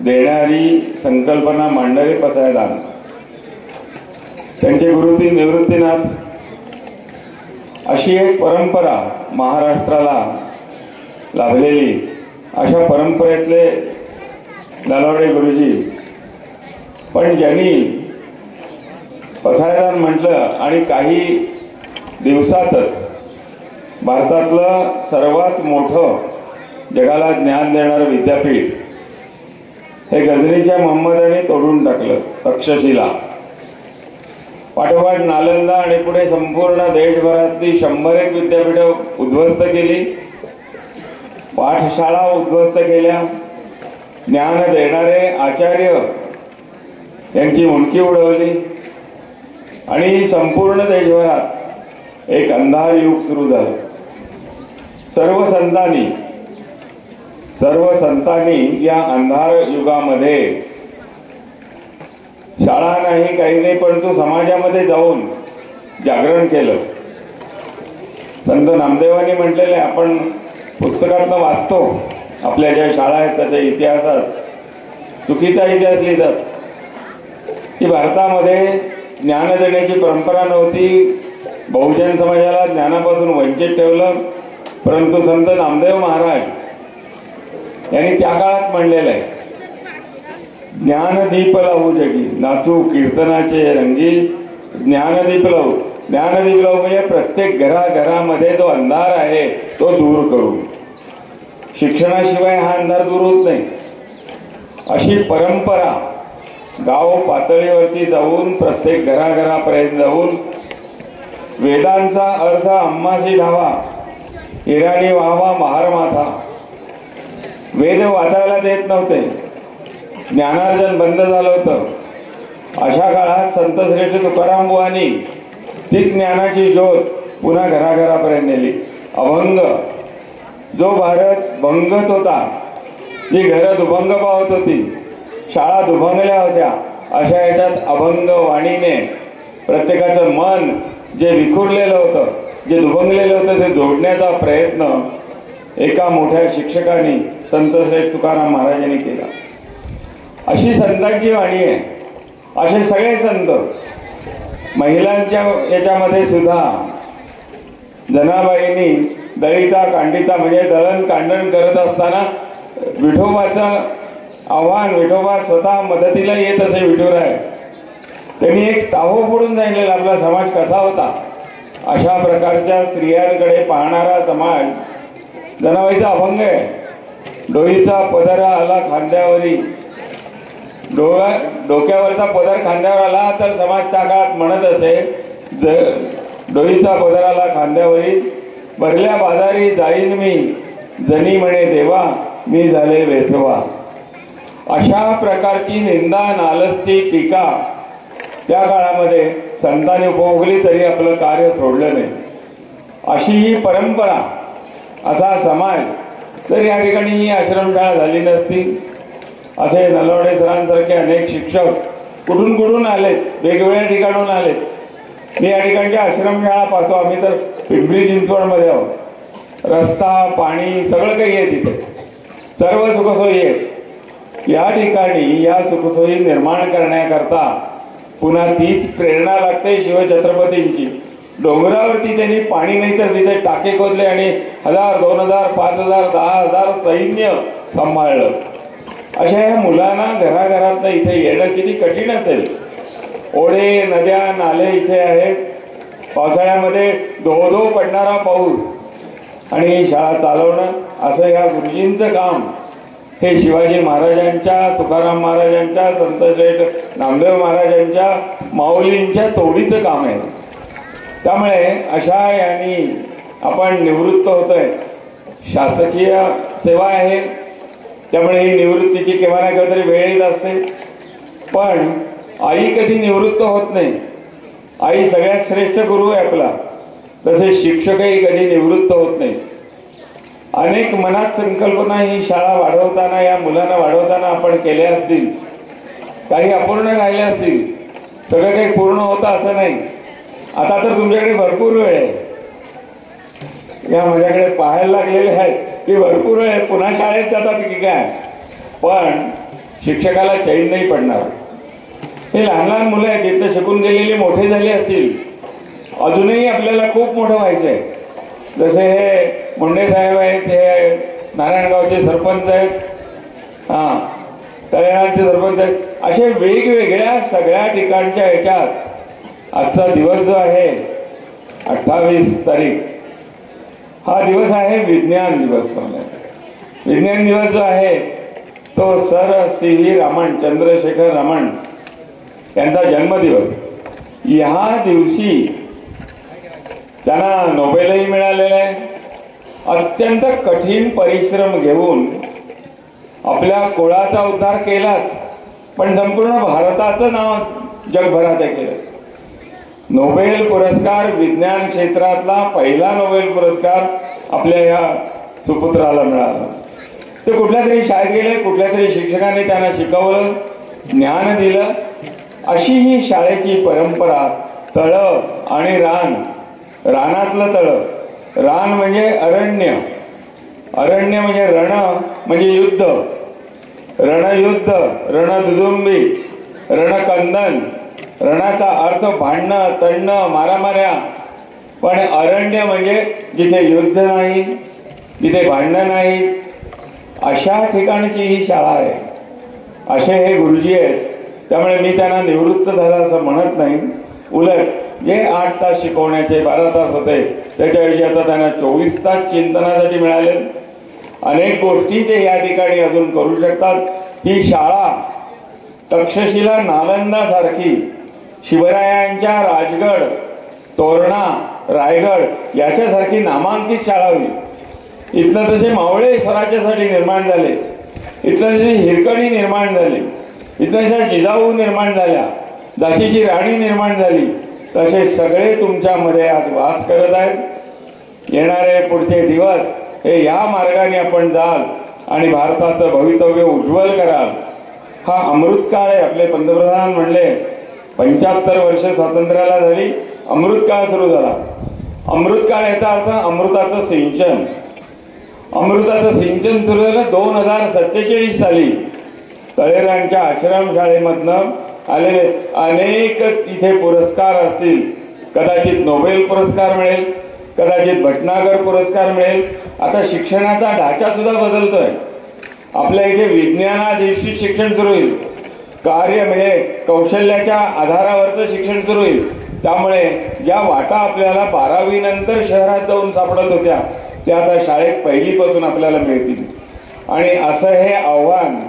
देणारी संकल्पना मांडणारे पसायदान. त्यांचे गुरुजी निवृत्तीनाथ, अशी एक परंपरा महाराष्ट्राला लाभलेली, अशा परंपरेतले नलावडे गुरुजी. पण ज्यांनी पसायदान म्हटलं आणि काही दिवसातच भारतातलं सर्वात मोठं जगाला ज्ञान देणारं विद्यापीठ हे गजनीच्या मोहम्मदाने तोडून टाकलं, तक्षशिला. पाठोपाठ नालंदा आणि पुढे संपूर्ण देशभरातली 101 विद्यापीठं उद्ध्वस्त केली, पाठशाळा उद्ध्वस्त केल्या, ज्ञान देणारे आचार्य यांची मुंडकी उडवली आणि संपूर्ण देशभरात एक अंधार युग सुरू झालं. सर्व संतांनी या अंधार युगामध्ये शाळा नाही, काही नाही, परंतु समाजामध्ये जाऊन जागरण केलं. संत नामदेवांनी म्हटलेलं आहे, आपण पुस्तकातनं वाचतो, आपल्या ज्या शाळा आहेत त्याच्या इतिहासात चुकीचा इतिहास लिहितात की भारतामध्ये ज्ञान देण्याची परंपरा नव्हती, बहुजन समाजाला ज्ञानापासून वंचित ठेवलं. परंतु संत नामदेव महाराज यांनी त्या काळात म्हणलेलं आहे, ज्ञानदीप लावू जगी नाचू कीर्तनाचे रंगी. ज्ञानदीप लावू, ज्ञानदीप लावू म्हणजे प्रत्येक घराघरामध्ये जो अंधार आहे तो दूर करू. शिक्षणाशिवाय हा अंधार दूर होत नाही. अशी परंपरा गाव पातळीवरती जाऊन प्रत्येक घराघरापर्यंत जाऊन वेदांचा अर्थ आम्हाची धावा, हिराणी व्हावा महार माथा. वेद वाचायला देत नव्हते, ज्ञानार्जन बंद झालं होतं. अशा काळात संत श्रेष्ठ तुकाराम बुवांनी तीच ज्ञानाची ज्योत पुन्हा घराघरापर्यंत नेली. अभंग, जो भारत भंगत होता, जी घरं दुभंग पावत होती, शाळा दुभंगल्या होत्या, अशा याच्यात अभंग वाणीने प्रत्येकाचं मन जे विखुरलेलं होतं, जे दुभंगलेलं होतं, ते जोडण्याचा प्रयत्न एका मोठ्या शिक्षकांनी संत श्रेष्ठ तुकाराम महाराजांनी केला. अशी संतांची वाणी आहे. असे सगळे संत. महिलांच्या याच्यामध्ये सुद्धा जनाबाईंनी दळीता कांडिता म्हणजे दळण कांडण करत असताना विठोबाचं आव्हान, विठोबा स्वतः मदतीला येत असे विठुराय, त्यांनी एक टाहो फोडून सांगितलेला आपला समाज कसा होता. अशा प्रकारच्या स्त्रियांकडे पाहणारा समाज जनाबाईचा अभंग आहे. डोईचा पदरा आला खांद्यावरी, डोक्यावरचा पदर खांद्यावर आला तर समाज त्या काळात म्हणत असे, डोईचा पदर आला खांद्यावरी, भरल्या बाजारी जाईन मी, जनी म्हणे देवा मी झाले वेसवा. अशा प्रकारची निंदा नालसची टीका त्या काळामध्ये संतांनी उपभोगली तरी आपलं कार्य सोडलं नाही. अशी ही परंपरा, असा समाज. जर या ठिकाणी ही आश्रमशाळा झाली नसती, असे नलवडे सरांसारखे अनेक शिक्षक कुठून कुठून आलेत, वेगवेगळ्या ठिकाणून आलेत. मी या ठिकाणच्या आश्रमशाळा पाहतो. आम्ही तर पिंपरी चिंचवडमध्ये आहोत. रस्ता, पाणी सगळं काही आहे तिथे, सर्व सुखसोयी आहेत. या ठिकाणी या सुखसोयी निर्माण करण्याकरता पुन्हा तीच प्रेरणा लागते शिवछत्रपतींची. डोंगरावरती त्यांनी पाणी नाही तर तिथे टाके खोदले आणि 1000, 2000, 5000, 10,000 सैन्य सांभाळलं. अशा या मुलांना घराघरातनं इथे येणं किती कठीण असेल. ओढे, नद्या, नाले इथे आहेत. पावसाळ्यामध्ये धो पडणारा पाऊस आणि शाळा चालवणं, असं या गुरुजींचं काम हे शिवाजी महाराजांच्या, तुकाराम महाराजांच्या, संत श्रेष्ठ नामदेव महाराजांच्या, माऊलींच्या तोडीचं काम आहे. त्यामुळे अशा यांनी आपण निवृत्त होतोय. शासकीय सेवा आहे, त्यामुळे ही निवृत्तीची केव्हा ना केव्हा तरी वेळ येत असते. पण आई कधी निवृत्त होत नाही. आई सगळ्यात श्रेष्ठ गुरु आहे आपला. तसे शिक्षकही कधी निवृत्त होत नाही. अनेक मनात संकल्पना ही शाळा वाढवताना, या मुलांना वाढवताना आपण केल्या असतील, काही अपूर्ण राहिल्या असतील. सगळं काही पूर्ण होतं असं नाही. आता तर तुमच्याकडे भरपूर वेळ आहे. या माझ्याकडे पाहायला लागलेले आहेत की भरपूर वेळ आहे, पुन्हा शाळेत जातात की काय. पण शिक्षकाला चैन नाही पडणार. हे लहान लहान मुलं आहेत, इथं शिकून गेलेले मोठे झाले असतील, अजूनही आपल्याला खूप मोठं व्हायचं आहे. जसे हे मुंडे साहेब आहेत, हे नारायणगावचे सरपंच आहेत, तळेगावचे सरपंच आहेत. असे वेगवेगळ्या सगळ्या ठिकाणच्या ह्याच्यात आजचा दिवस जो आहे 28 तारीख, हा दिवस आहे विज्ञान दिवस. विज्ञान दिवस जो आहे तो सर C.V. रामन, चंद्रशेखर रामन यांचा जन्मदिवस. ह्या दिवशी त्यांना नोबेलही मिळालेलं आहे. अत्यंत कठीण परिश्रम घेऊन आपल्या कुळाचा उद्धार केलाच, पण संपूर्ण भारताचं नाव जगभरात केलं. नोबेल पुरस्कार, विज्ञान क्षेत्रातला पहिला नोबेल पुरस्कार आपल्या या सुपुत्राला मिळाला. ते कुठल्या तरी शाळेत गेले, कुठल्या तरी शिक्षकाने त्यांना शिकवलं, ज्ञान दिलं. अशी ही शाळेची परंपरा तळ आणि रान, रानातलं तळं. रान म्हणजे अरण्य, अरण्य म्हणजे रण म्हणजे युद्ध, रणयुद्ध, रणदुदुंबी, रणकंदन. रणाचा अर्थ भांडणं, तणणं, मारामाऱ्या. पण अरण्य म्हणजे जिथे युद्ध नाही, जिथे भांडणं नाही, अशा ठिकाणची ही शाळा आहे. असे हे गुरुजी आहेत. त्यामुळे मी त्यांना निवृत्त झाला असं म्हणत नाही. उलट जे 8 तास शिकवण्याचे 12 तास होते त्याच्याऐवजी आता त्यांना 24 तास चिंतनासाठी मिळाले. अनेक गोष्टी ते या ठिकाणी अजून करू शकतात. ही शाळा तक्षशिला नालंदा सारखी शिवरायांच्या राजगड, तोरणा, रायगड याच्यासारखी नामांकित शाळा होईल. इथलं तसे मावळे स्वराज्यासाठी निर्माण झाले, इथलं तशी हिरकणी निर्माण झाली, इथलं तशा जिजाऊ निर्माण झाल्या, झाशीची राणी निर्माण झाली, तसे सगळे तुमच्यामध्ये आज वास करत आहेत. येणारे पुढचे दिवस हे या मार्गाने आपण जाल आणि भारताचं भवितव्य उज्ज्वल कराल. हा अमृतकाळ आहे. आपले पंतप्रधान म्हणले 75 वर्ष स्वातंत्र्याला झाली, अमृतकाळ सुरू झाला. अमृतकाळ याचा अर्थ अमृताचं सिंचन. अमृताचं सिंचन सुरू झालं 2047 साली. तळेरांच्या आश्रमशाळेमधनं आलेले अनेक इथे पुरस्कार असतील. कदाचित नोबेल पुरस्कार मिळेल, कदाचित भटनागर पुरस्कार मिळेल. आता शिक्षणाचा ढाचा सुद्धा बदलतोय. आपल्या इथे विज्ञानाधिष्ठित शिक्षण सुरू होईल, कार्य म्हणजे कौशल्याच्या आधारावरचं शिक्षण सुरू होईल. त्यामुळे ज्या वाटा आपल्याला 12वी नंतर शहरात जाऊन सापडत होत्या त्या आता शाळेत 1ली पासून आपल्याला मिळतील. आणि असं हे आव्हान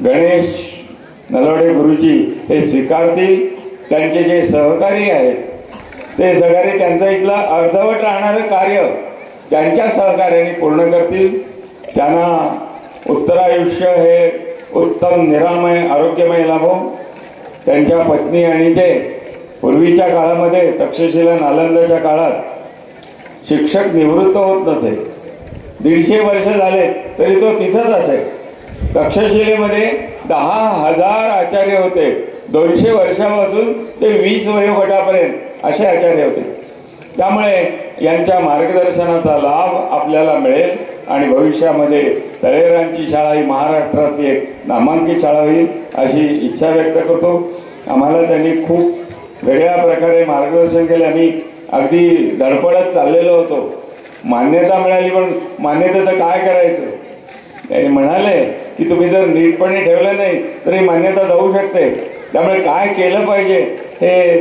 गणेश नलावडे गुरुजी हे स्वीकारतील. त्यांचे जे सहकारी आहेत ते सहकारी त्यांचं इथलं अर्धवट राहणारं कार्य त्यांच्या सहकार्याने पूर्ण करतील. त्यांना उत्तरायुष्य हे उत्तम निरामय आरोग्यमय लाभो. त्यांच्या पत्नी आणि ते पूर्वीच्या काळामध्ये तक्षशिला नालंदाच्या काळात शिक्षक निवृत्त होत नसे. 150 वर्ष झाले तरी तो तिथंच असे. तक्षशिलेमध्ये 10,000 आचार्य होते. 200 वर्षापासून ते 20 वयोगटापर्यंत असे आचार्य होते. त्यामुळे यांच्या मार्गदर्शनाचा लाभ आपल्याला मिळेल आणि भविष्यामध्ये तळेरांची शाळा ही महाराष्ट्रातली एक नामांकित शाळा होईल अशी इच्छा व्यक्त करतो. आम्हाला त्यांनी खूप वेगळ्या प्रकारे मार्गदर्शन केले. आम्ही अगदी धडपडत चाललेलो होतो. मान्यता मिळाली, पण मान्यतेचं काय करायचं. त्यांनी म्हणाले की तुम्ही जर नीटपणे ठेवलं नाही तरी मान्यता जाऊ शकते. त्यामुळे काय केलं पाहिजे हे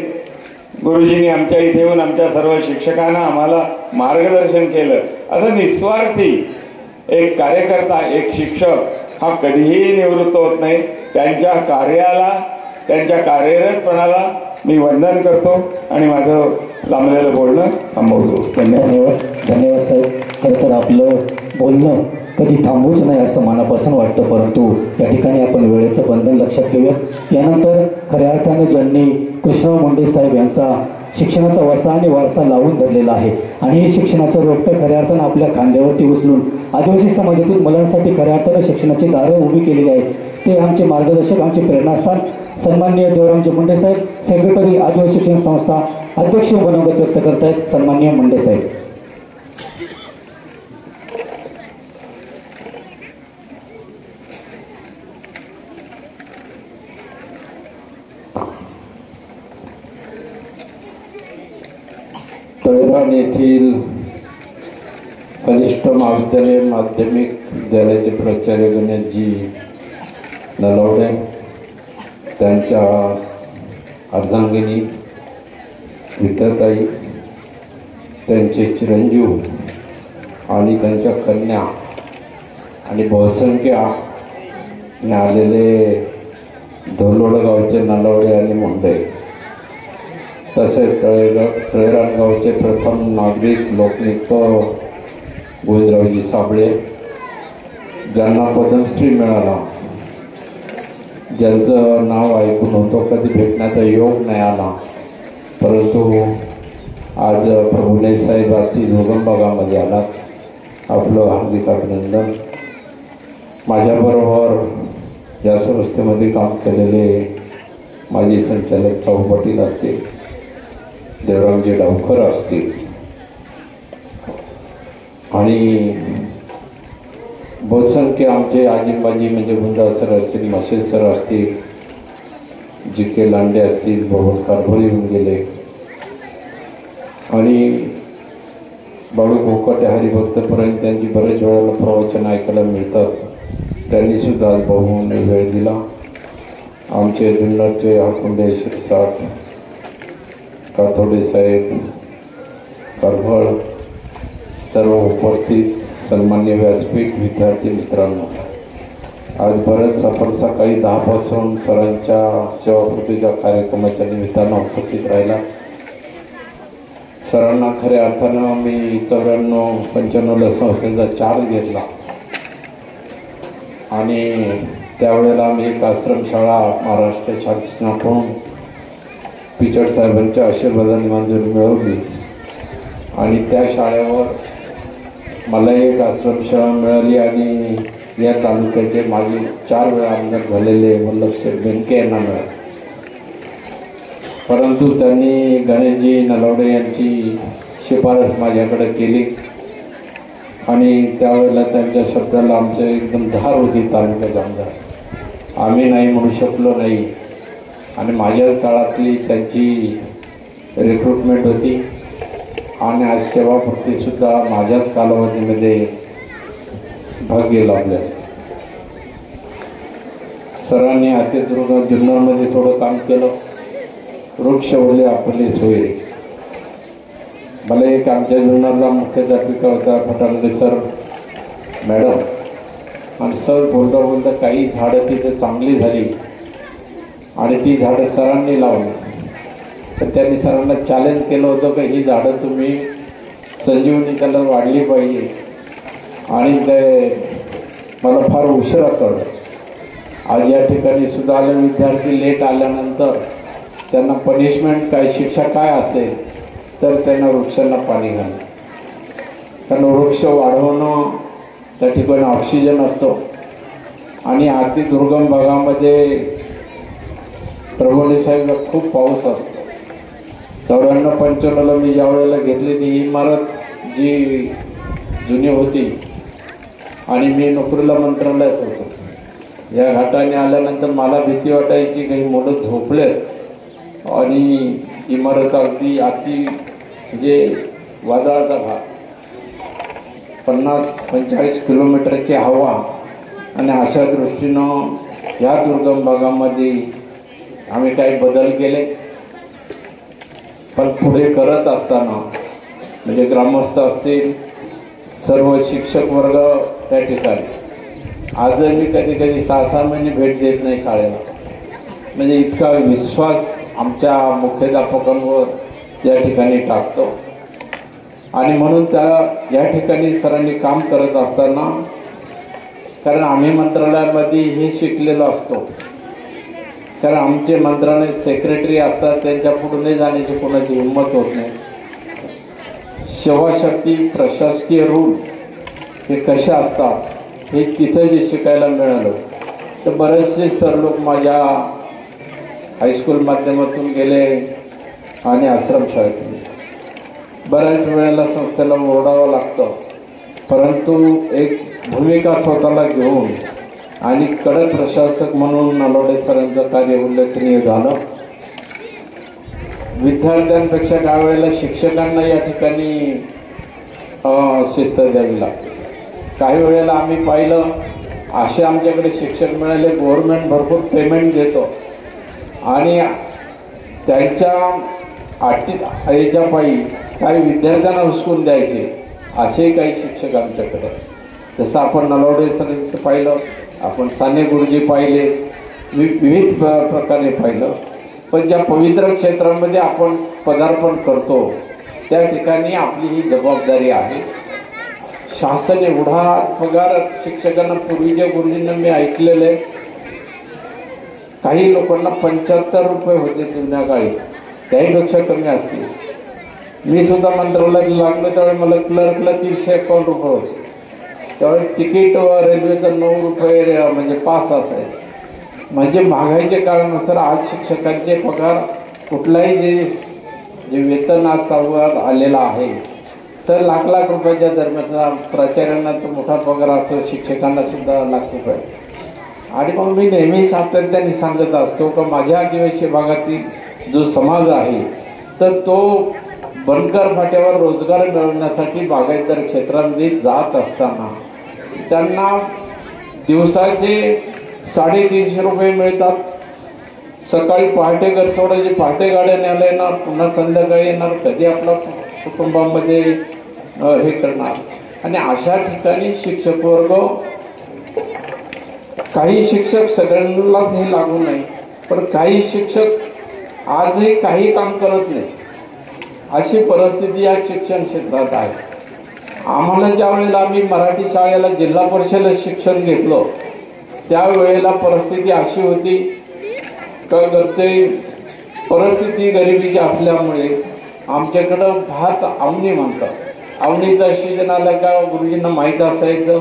गुरुजींनी आमच्या इथे येऊन आमच्या सर्व शिक्षकांना आम्हाला मार्गदर्शन केलं. असं निस्वार्थी एक कार्यकर्ता, एक शिक्षक हा कधीही निवृत्त होत नाही. त्यांच्या कार्याला, त्यांच्या कार्यरतपणाला मी वंदन करतो आणि माझं लांबलेलं बोलणं थांबवतो. धन्यवाद. धन्यवाद साहेब. खरं तर आपलं बोलणं कधी थांबूच नाही असं मनापासून वाटतं, परंतु या ठिकाणी आपण वेळेचं बंधन लक्षात घेऊया. यानंतर खऱ्या अर्थाने ज्यांनी कृष्णराव मुंडे साहेब यांचा शिक्षणाचा वसा आणि वारसा लावून धरलेला आहे आणि हे शिक्षणाचं रोपटं खऱ्या अर्थानं आपल्या खांद्यावरती उचलून आदिवासी समाजातील मुलांसाठी खऱ्या अर्थानं शिक्षणाची दारं उभी केलेली आहेत, ते आमचे मार्गदर्शक, आमचे प्रेरणास्थान सन्माननीय देवरामजी मुंडे साहेब, सेक्रेटरी आदिवासी शिक्षण संस्था, अध्यक्ष मनोगत व्यक्त करत आहेत सन्माननीय मुंडे साहेब. तळेरान येथील कनिष्ठ महाविद्यालय माध्यमिक विद्यालयाचे प्राचार्य गणेशजी नलावडे, त्यांच्या अर्धांगिनी विद्याताई, त्यांचे चिरंजीव आणि त्यांच्या कन्या आणि बहुसंख्य आलेले धोलोड गावचे नलावडे आणि मुंडे, तसेच तळेरान गावचे प्रथम नागरिक लोकनियुक्त गोविंदरावजी साबळे, ज्यांना पद्मश्री मिळाला, ज्यांचं नाव ऐकून होतो कधी भेटण्याचा योग नाही आला, परंतु आज प्रभुने साहेब अति दुर्गम भागामध्ये आलात, आपलं हार्दिक अभिनंदन. माझ्याबरोबर या संस्थेमध्ये काम केलेले माजी संचालक चौपाटील असतील, देवरामजी डावकर असतील आणि बहुसंख्य आमचे आजीबाजी म्हणजे गुंजाळ सर असतील, मशेद सर असतील, जी के लांडे असतील, भगवान कारभारी होऊन गेले आणि बाळू भोकाटे हरिभक्तपर्यंत त्यांची बरेच वेळेला प्रवचन ऐकायला मिळतात. त्यांनी सुद्धा आज बहुमूल्य वेळ दिला. आमचे जुन्नरचे हाकुंडे शिरसाट, काथोडे साहेब, कारभाळ, सर्व उपस्थित सन्मान्य व्यासपीठ, विद्यार्थी मित्रांनो, आज बरंच आपण सकाळी 10 पासून सरांच्या सेवाकृतीच्या कार्यक्रमाच्या निमित्तानं उपस्थित राहिला. सरांना खऱ्या अर्थानं मी 94-95ला संस्थेचा चार्ज घेतला आणि त्यावेळेला मी एक आश्रमशाळा महाराष्ट्र शासनाकडून पिचड साहेबांच्या आशीर्वादाने मंजुरी मिळवली आणि त्या शाळेवर मला एक आश्रमशाळा मिळाली आणि या तालुक्याचे मागील 4 वेळा आमदार झालेले वल्लभशेठ बेनके यांना मिळाले. परंतु त्यांनी गणेशजी नलावडे यांची शिफारस माझ्याकडे केली आणि त्यावेळेला त्यांच्या शब्दाला आमच्या एकदम धार होती तालुक्यात आमदार. आम्ही नाही म्हणू शकलो नाही आणि माझ्याच काळातली त्यांची रिक्रुटमेंट होती आणि आज सेवापूर्तीसुद्धा माझ्याच कालावधीमध्ये भाग्य लाभले. सरांनी अतिदुर्ग जुन्नरमध्ये थोडं काम केलं. वृक्ष ओले आपले सोयरे. मला एक आमच्या जुन्नरला मुख्याध्यापिका होता फटांगे सर मॅडम आणि सर बोलता बोलता काही झाडं तिथे चांगली झाली आणि ती झाडं सरांनी लावली. तर त्यांनी सरांना चॅलेंज केलं होतं की ही झाडं तुम्ही संजीवनी त्याला वाढली पाहिजे आणि ते मला फार उशिरा कळलं. आज या ठिकाणी सुद्धा आले विद्यार्थी लेट आल्यानंतर त्यांना पनिशमेंट काय, शिक्षा काय असेल तर त्यांना वृक्षांना पाणी घालणं. कारण वृक्ष वाढवणं त्या ठिकाणी ऑक्सिजन असतो आणि अति दुर्गम भागामध्ये प्रभुने साहेबला खूप पाऊस असतो. 94-95ला मी ज्या वेळेला घेतली ती इमारत जी जुनी होती आणि मी नोकरीला मंत्रालयात होतो. या घाटाने आल्यानंतर मला भीती वाटायची काही मुलं झोपलेत आणि इमारत अगदी म्हणजे वादळाचा भाग, 50-45 किलोमीटरची हवा आणि अशा दृष्टीनं ह्या दुर्गम भागामध्ये आम्ही काही बदल केले. पण पुढे करत असताना म्हणजे ग्रामस्थ असतील, सर्व शिक्षक वर्ग त्या ठिकाणी आजही मी कधी कधी 6-6 महिने भेट देत नाही शाळेला. म्हणजे इतका विश्वास आमच्या मुख्याध्यापकांवर या ठिकाणी टाकतो आणि म्हणून या ठिकाणी सरांनी काम करत असताना, कारण आम्ही मंत्रालयामध्ये हे शिकलेलो असतो, कारण आमचे मंत्रालय सेक्रेटरी असतात, त्यांच्या पुढे जाण्याची कोणाची हिंमत होत नाही. सेवाशक्ती, प्रशासकीय रूल हे कसे असतात हे तिथं जे शिकायला मिळालं. तर बरेचसे सर लोक माझ्या हायस्कूल माध्यमातून गेले आणि आश्रमशाळेतून. बऱ्याच वेळेला संस्थेला ओरडावं लागतं, परंतु एक भूमिका स्वतःला घेऊन आणि कडक प्रशासक म्हणून नलावडे सरांचं कार्य उल्लेखनीय झालं. विद्यार्थ्यांपेक्षा काही वेळेला शिक्षकांना या ठिकाणी शिस्त द्यावी लागते. काही वेळेला आम्ही पाहिलं असे आमच्याकडे शिक्षक मिळाले, गव्हर्नमेंट भरपूर पेमेंट देतो आणि त्यांच्या याच्या पायी काही विद्यार्थ्यांना हुसकून द्यायचे असे काही शिक्षक आमच्याकडे. जसं आपण नलावडे सरांचं पाहिलं, आपण साने गुरुजी पाहिले, विविध प्रकारे पाहिलं. पण ज्या पवित्र क्षेत्रामध्ये आपण पदार्पण करतो त्या ठिकाणी आपली ही जबाबदारी आहे. शासन एवढा पगार शिक्षकांना, पूर्वीच्या गुरुजींना मी ऐकलेले काही लोकांना 75 रुपये होते जुन्या काळी, त्याहीपेक्षा कमी असतील. मी सुद्धा मंत्रालयात लागलो त्यावेळी मला क्लर्कला 351 रुपये होते. त्यावेळी तिकीट रेल्वेचं 9 रुपये म्हणजे पास असायचं. म्हणजे महागाईच्या काळानुसार आज शिक्षकांचे पगार कुठलाही जे जे वेतन आज चालवण्यात आलेलं आहे, तर लाख लाख रुपयाच्या दरम्यानचा प्राचार्यांना तर मोठा पगार असतो, शिक्षकांना सुद्धा लाख रुपये. आणि मग मी नेहमी सातत्याने सांगत असतो की माझ्या आदिवासी भागातील जो समाज आहे तर तो बनकर फाट्यावर रोजगार मिळवण्यासाठी बागायतदार क्षेत्रामध्ये जात असताना त्यांना दिवसाचे 350 रुपये मिळतात. सकाळी पहाटे घर सोडायचे, पहाटे गाड्या न्यायला येणार, पुन्हा संध्याकाळी येणार, कधी आपला कुटुंबामध्ये हे करणार. आणि अशा ठिकाणी शिक्षक वर्ग, काही शिक्षक सगळ्यांनाच हे लागू नाही, पण काही शिक्षक आजही काही काम करत नाही, अशी परिस्थिती या शिक्षण क्षेत्रात आहे. आम्हाला ज्या वेळेला आम्ही मराठी शाळेला जिल्हा परिषदेला शिक्षण घेतलं त्यावेळेला परिस्थिती अशी होती का घरची परिस्थिती गरिबीची असल्यामुळे आमच्याकडं भात आवणी म्हणतात. आवणीचा सीजन आला का गुरुजींना माहीत असायचं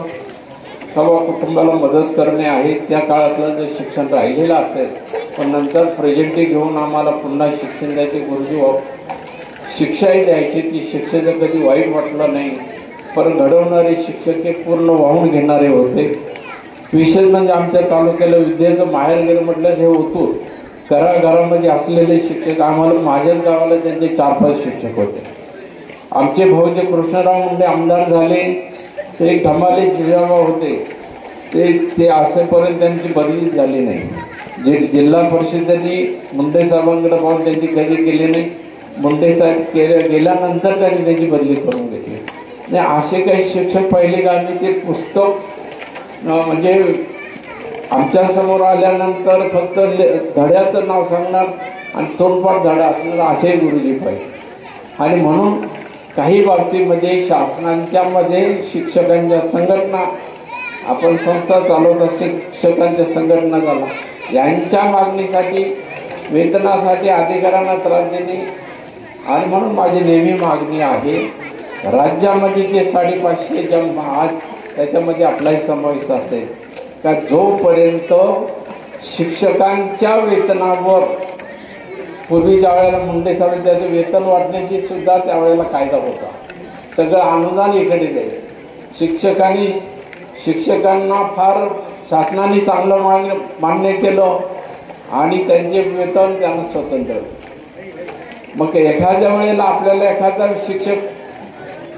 सर्व कुटुंबाला मदत करणे आहे. त्या काळातलं जे शिक्षण राहिलेलं असेल, पण नंतर प्रेझेंटी घेऊन आम्हाला पुन्हा शिक्षण द्यायचे. गुरुजी शिक्षाही द्यायची, ती शिक्षेचं कधी वाईट वाटलं नाही, पण घडवणारे शिक्षक हे पूर्ण वाहून घेणारे होते. विशेष म्हणजे आमच्या तालुक्याला विद्येचं माहेर गेलं म्हटलं हे होतं. घराघरामध्ये असलेले शिक्षक, आम्हाला माझ्याच गावाला त्यांचे 4-5 शिक्षक होते. आमचे भाऊ जे कृष्णराव मुंडे आमदार झाले ते एक धमाले जिजाबा होते, ते असेपर्यंत त्यांची बदली झाली नाही. जे जिल्हा परिषदेने मुंडे साहेबांकडे पाहून त्यांची कधी केली नाही. मुंडे साहेब गेल्यानंतर त्यांनी त्याची बदली करून घेतली. नाही असे काही शिक्षक पाहिले का आम्ही ते पुस्तक म्हणजे आमच्या समोर आल्यानंतर फक्त धड्याचं नाव सांगणार आणि तोंडपाठ धडा असणार असे गुरुजी पाहिजे. आणि म्हणून काही बाबतीमध्ये शासनांच्या मध्ये शिक्षकांच्या संघटना, आपण संस्था चालवता शिक्षकांच्या संघटना झाला, यांच्या मागणीसाठी वेतनासाठी अधिकाऱ्यांना त्रास देणे. आणि म्हणून माझी नेहमी मागणी आहे राज्यामध्ये जे 550 आज त्याच्यामध्ये आपलाही समावेश असेल का जोपर्यंत शिक्षकांच्या वेतनावर पूर्वी ज्या वेळेला मुंडे साहेब त्याचं वेतन वाटण्याची सुद्धा त्यावेळेला कायदा होता, सगळं अनुदान इकडे द्यायचं. शिक्षकांना फार शासनाने चांगलं मान्य केलं आणि त्यांचे वेतन त्यांना स्वतंत्र. मग एखाद्या वेळेला आपल्याला एखादा शिक्षक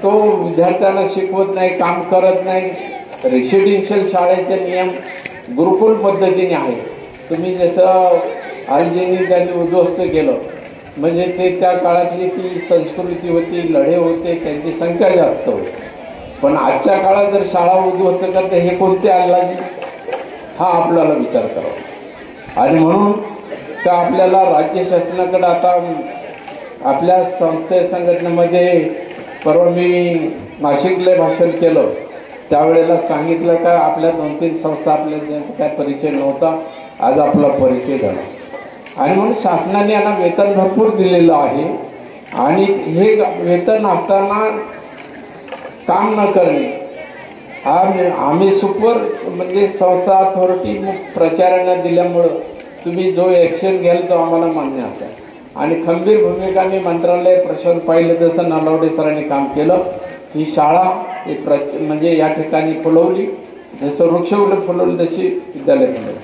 तो विद्यार्थ्यांना शिकवत नाही, काम करत नाही. रेसिडेन्शियल शाळेचे नियम गुरुकुल पद्धतीने आहे. तुम्ही जसं आजींनी त्यांनी उद्ध्वस्त केलं म्हणजे ते त्या काळातली ती संस्कृती होती, लढे होते, त्यांची संख्या जास्त होती. पण आजच्या काळात जर शाळा उद्ध्वस्त करते हे कोणते अंदाजे, हा आपल्याला विचार करावा. आणि म्हणून का आपल्याला राज्य शासनाकडे आता आपल्या संघटनेमध्ये परवा मी नाशिकला भाषण केलं त्यावेळेला सांगितलं का आपल्या 2-3 संस्था आपल्या काय परिचय नव्हता, आज आपला परिचय झाला. आणि म्हणून शासनाने यांना वेतन भरपूर दिलेलं आहे. आणि हे वेतन असताना काम न करणे आम्ही सुपर म्हणजे संस्था अथॉरिटी प्रचारांना दिल्यामुळं तुम्ही जो ॲक्शन घ्याल तो आम्हाला मान्य असेल. आणि खंबीर भूमिकाने मंत्रालय प्रशासन पाहिलं जसं नलावडे सरांनी काम केलं. ही शाळा म्हणजे या ठिकाणी फुलवली, जसं वृक्षवलं फुलवली तशी विद्यालय फुलवलं.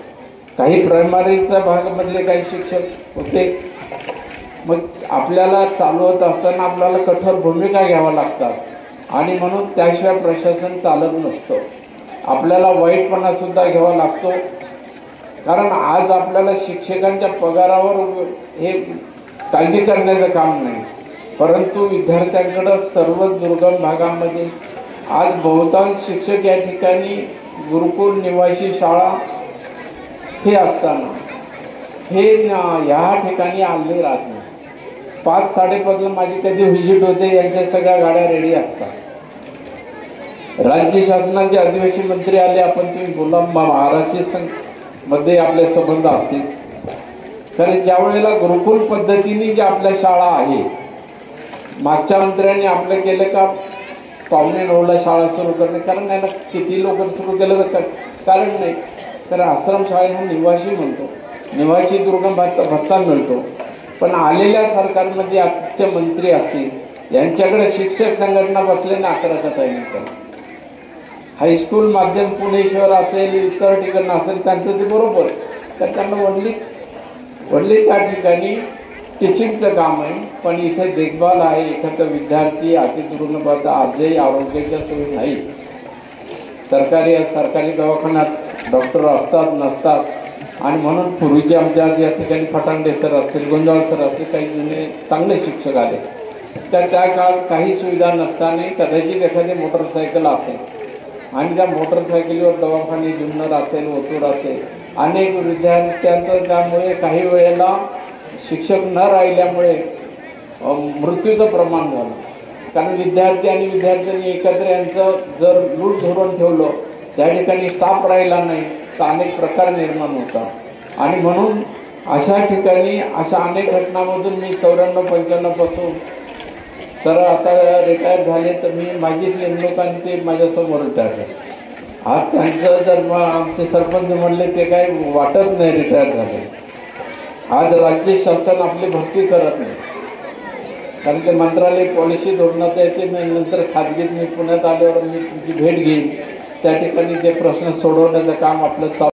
काही प्रायमरीच्या भागामधले काही शिक्षक होते. मग आपल्याला चालवत असताना आपल्याला कठोर भूमिका घ्याव्या लागतात आणि म्हणून त्याशिवाय प्रशासन चालत नसतं. आपल्याला वाईटपणासुद्धा घ्यावा लागतो, कारण आज आपल्याला शिक्षकांच्या पगारावर हे काळजी करण्याचं काम नाही, परंतु विद्यार्थ्यांकडं सर्व दुर्गम भागामध्ये आज बहुतांश शिक्षक या ठिकाणी गुरुकुल निवासी शाळा हे असताना हे या ठिकाणी आले राहत नाही. 5-5:30 माझी कधी व्हिजिट होते, यांच्या सगळ्या गाड्या रेडी असतात. राज्य शासनाचे आदिवासी मंत्री आले, आपण तुम्ही बोला महाराष्ट्र मध्ये आपले संबंध असतील. कारण ज्या वेळेला गुरुकुल पद्धतीने जी आपल्या शाळा आहे, मागच्या मंत्र्यांनी आपलं केलं का 8:45ला शाळा सुरू करणे, कारण यांना किती लवकर सुरू केलं तर कारण नाही. तर आश्रमशाळेला निवासी म्हणतो, निवासी दुर्गम भत्ता मिळतो. पण आलेल्या सरकारमध्ये आजचे मंत्री असतील यांच्याकडे शिक्षक संघटना बसल्याने 11चा टायमिंग करा. हायस्कूल माध्यम पुणे शहर असेल इतर ठिकाणी असेल त्यांचं ते बरोबर, तर त्यांना वडली त्या ठिकाणी टीचिंगचं काम आहे. पण इथे देखभाल आहे, एखादा विद्यार्थी अतितरुणबाधा आजही आरोग्याच्या सोयी नाही. सरकारी दवाखान्यात डॉक्टर असतात नसतात, आणि म्हणून पूर्वीचे आमच्या या ठिकाणी फटांडे सर असतील, गोंधळ सर असतील, काही जुने चांगले शिक्षक आले, तर त्या काळात काही सुविधा नसताना कदाचित एखादी मोटरसायकल असेल आणि त्या मोटरसायकलीवर दवाखाने जुन्नर असेल, ओतूर असेल, अनेक विद्यार्थ्यांचं त्यामुळे काही वेळेला शिक्षक न राहिल्यामुळे मृत्यूचं प्रमाण झालं. कारण विद्यार्थी आणि विद्यार्थ्यांनी एकत्र यांचं जर लूट धरून ठेवलं, त्या ठिकाणी स्टाफ राहिला नाही तर अनेक प्रकार निर्माण होतात. आणि म्हणून अशा ठिकाणी अशा अनेक घटनांमधून मी 94-95 पासून सर आता रिटायर झाले, तर मी माझी नेमणूक आणि ते माझ्यासमोर रिटायर झाले. आज त्यांचं जर आमचे सरपंच म्हणले ते काही वाटत नाही रिटायर झाले. आज राज्य शासन आपली भरती करत नाही, कारण ते मंत्रालय पॉलिसी धोरणात येते. नंतर खाजगीत मी पुण्यात आल्यावर मी तुमची भेट घेईन, त्या ठिकाणी ते प्रश्न सोडवण्याचं काम आपलं चालू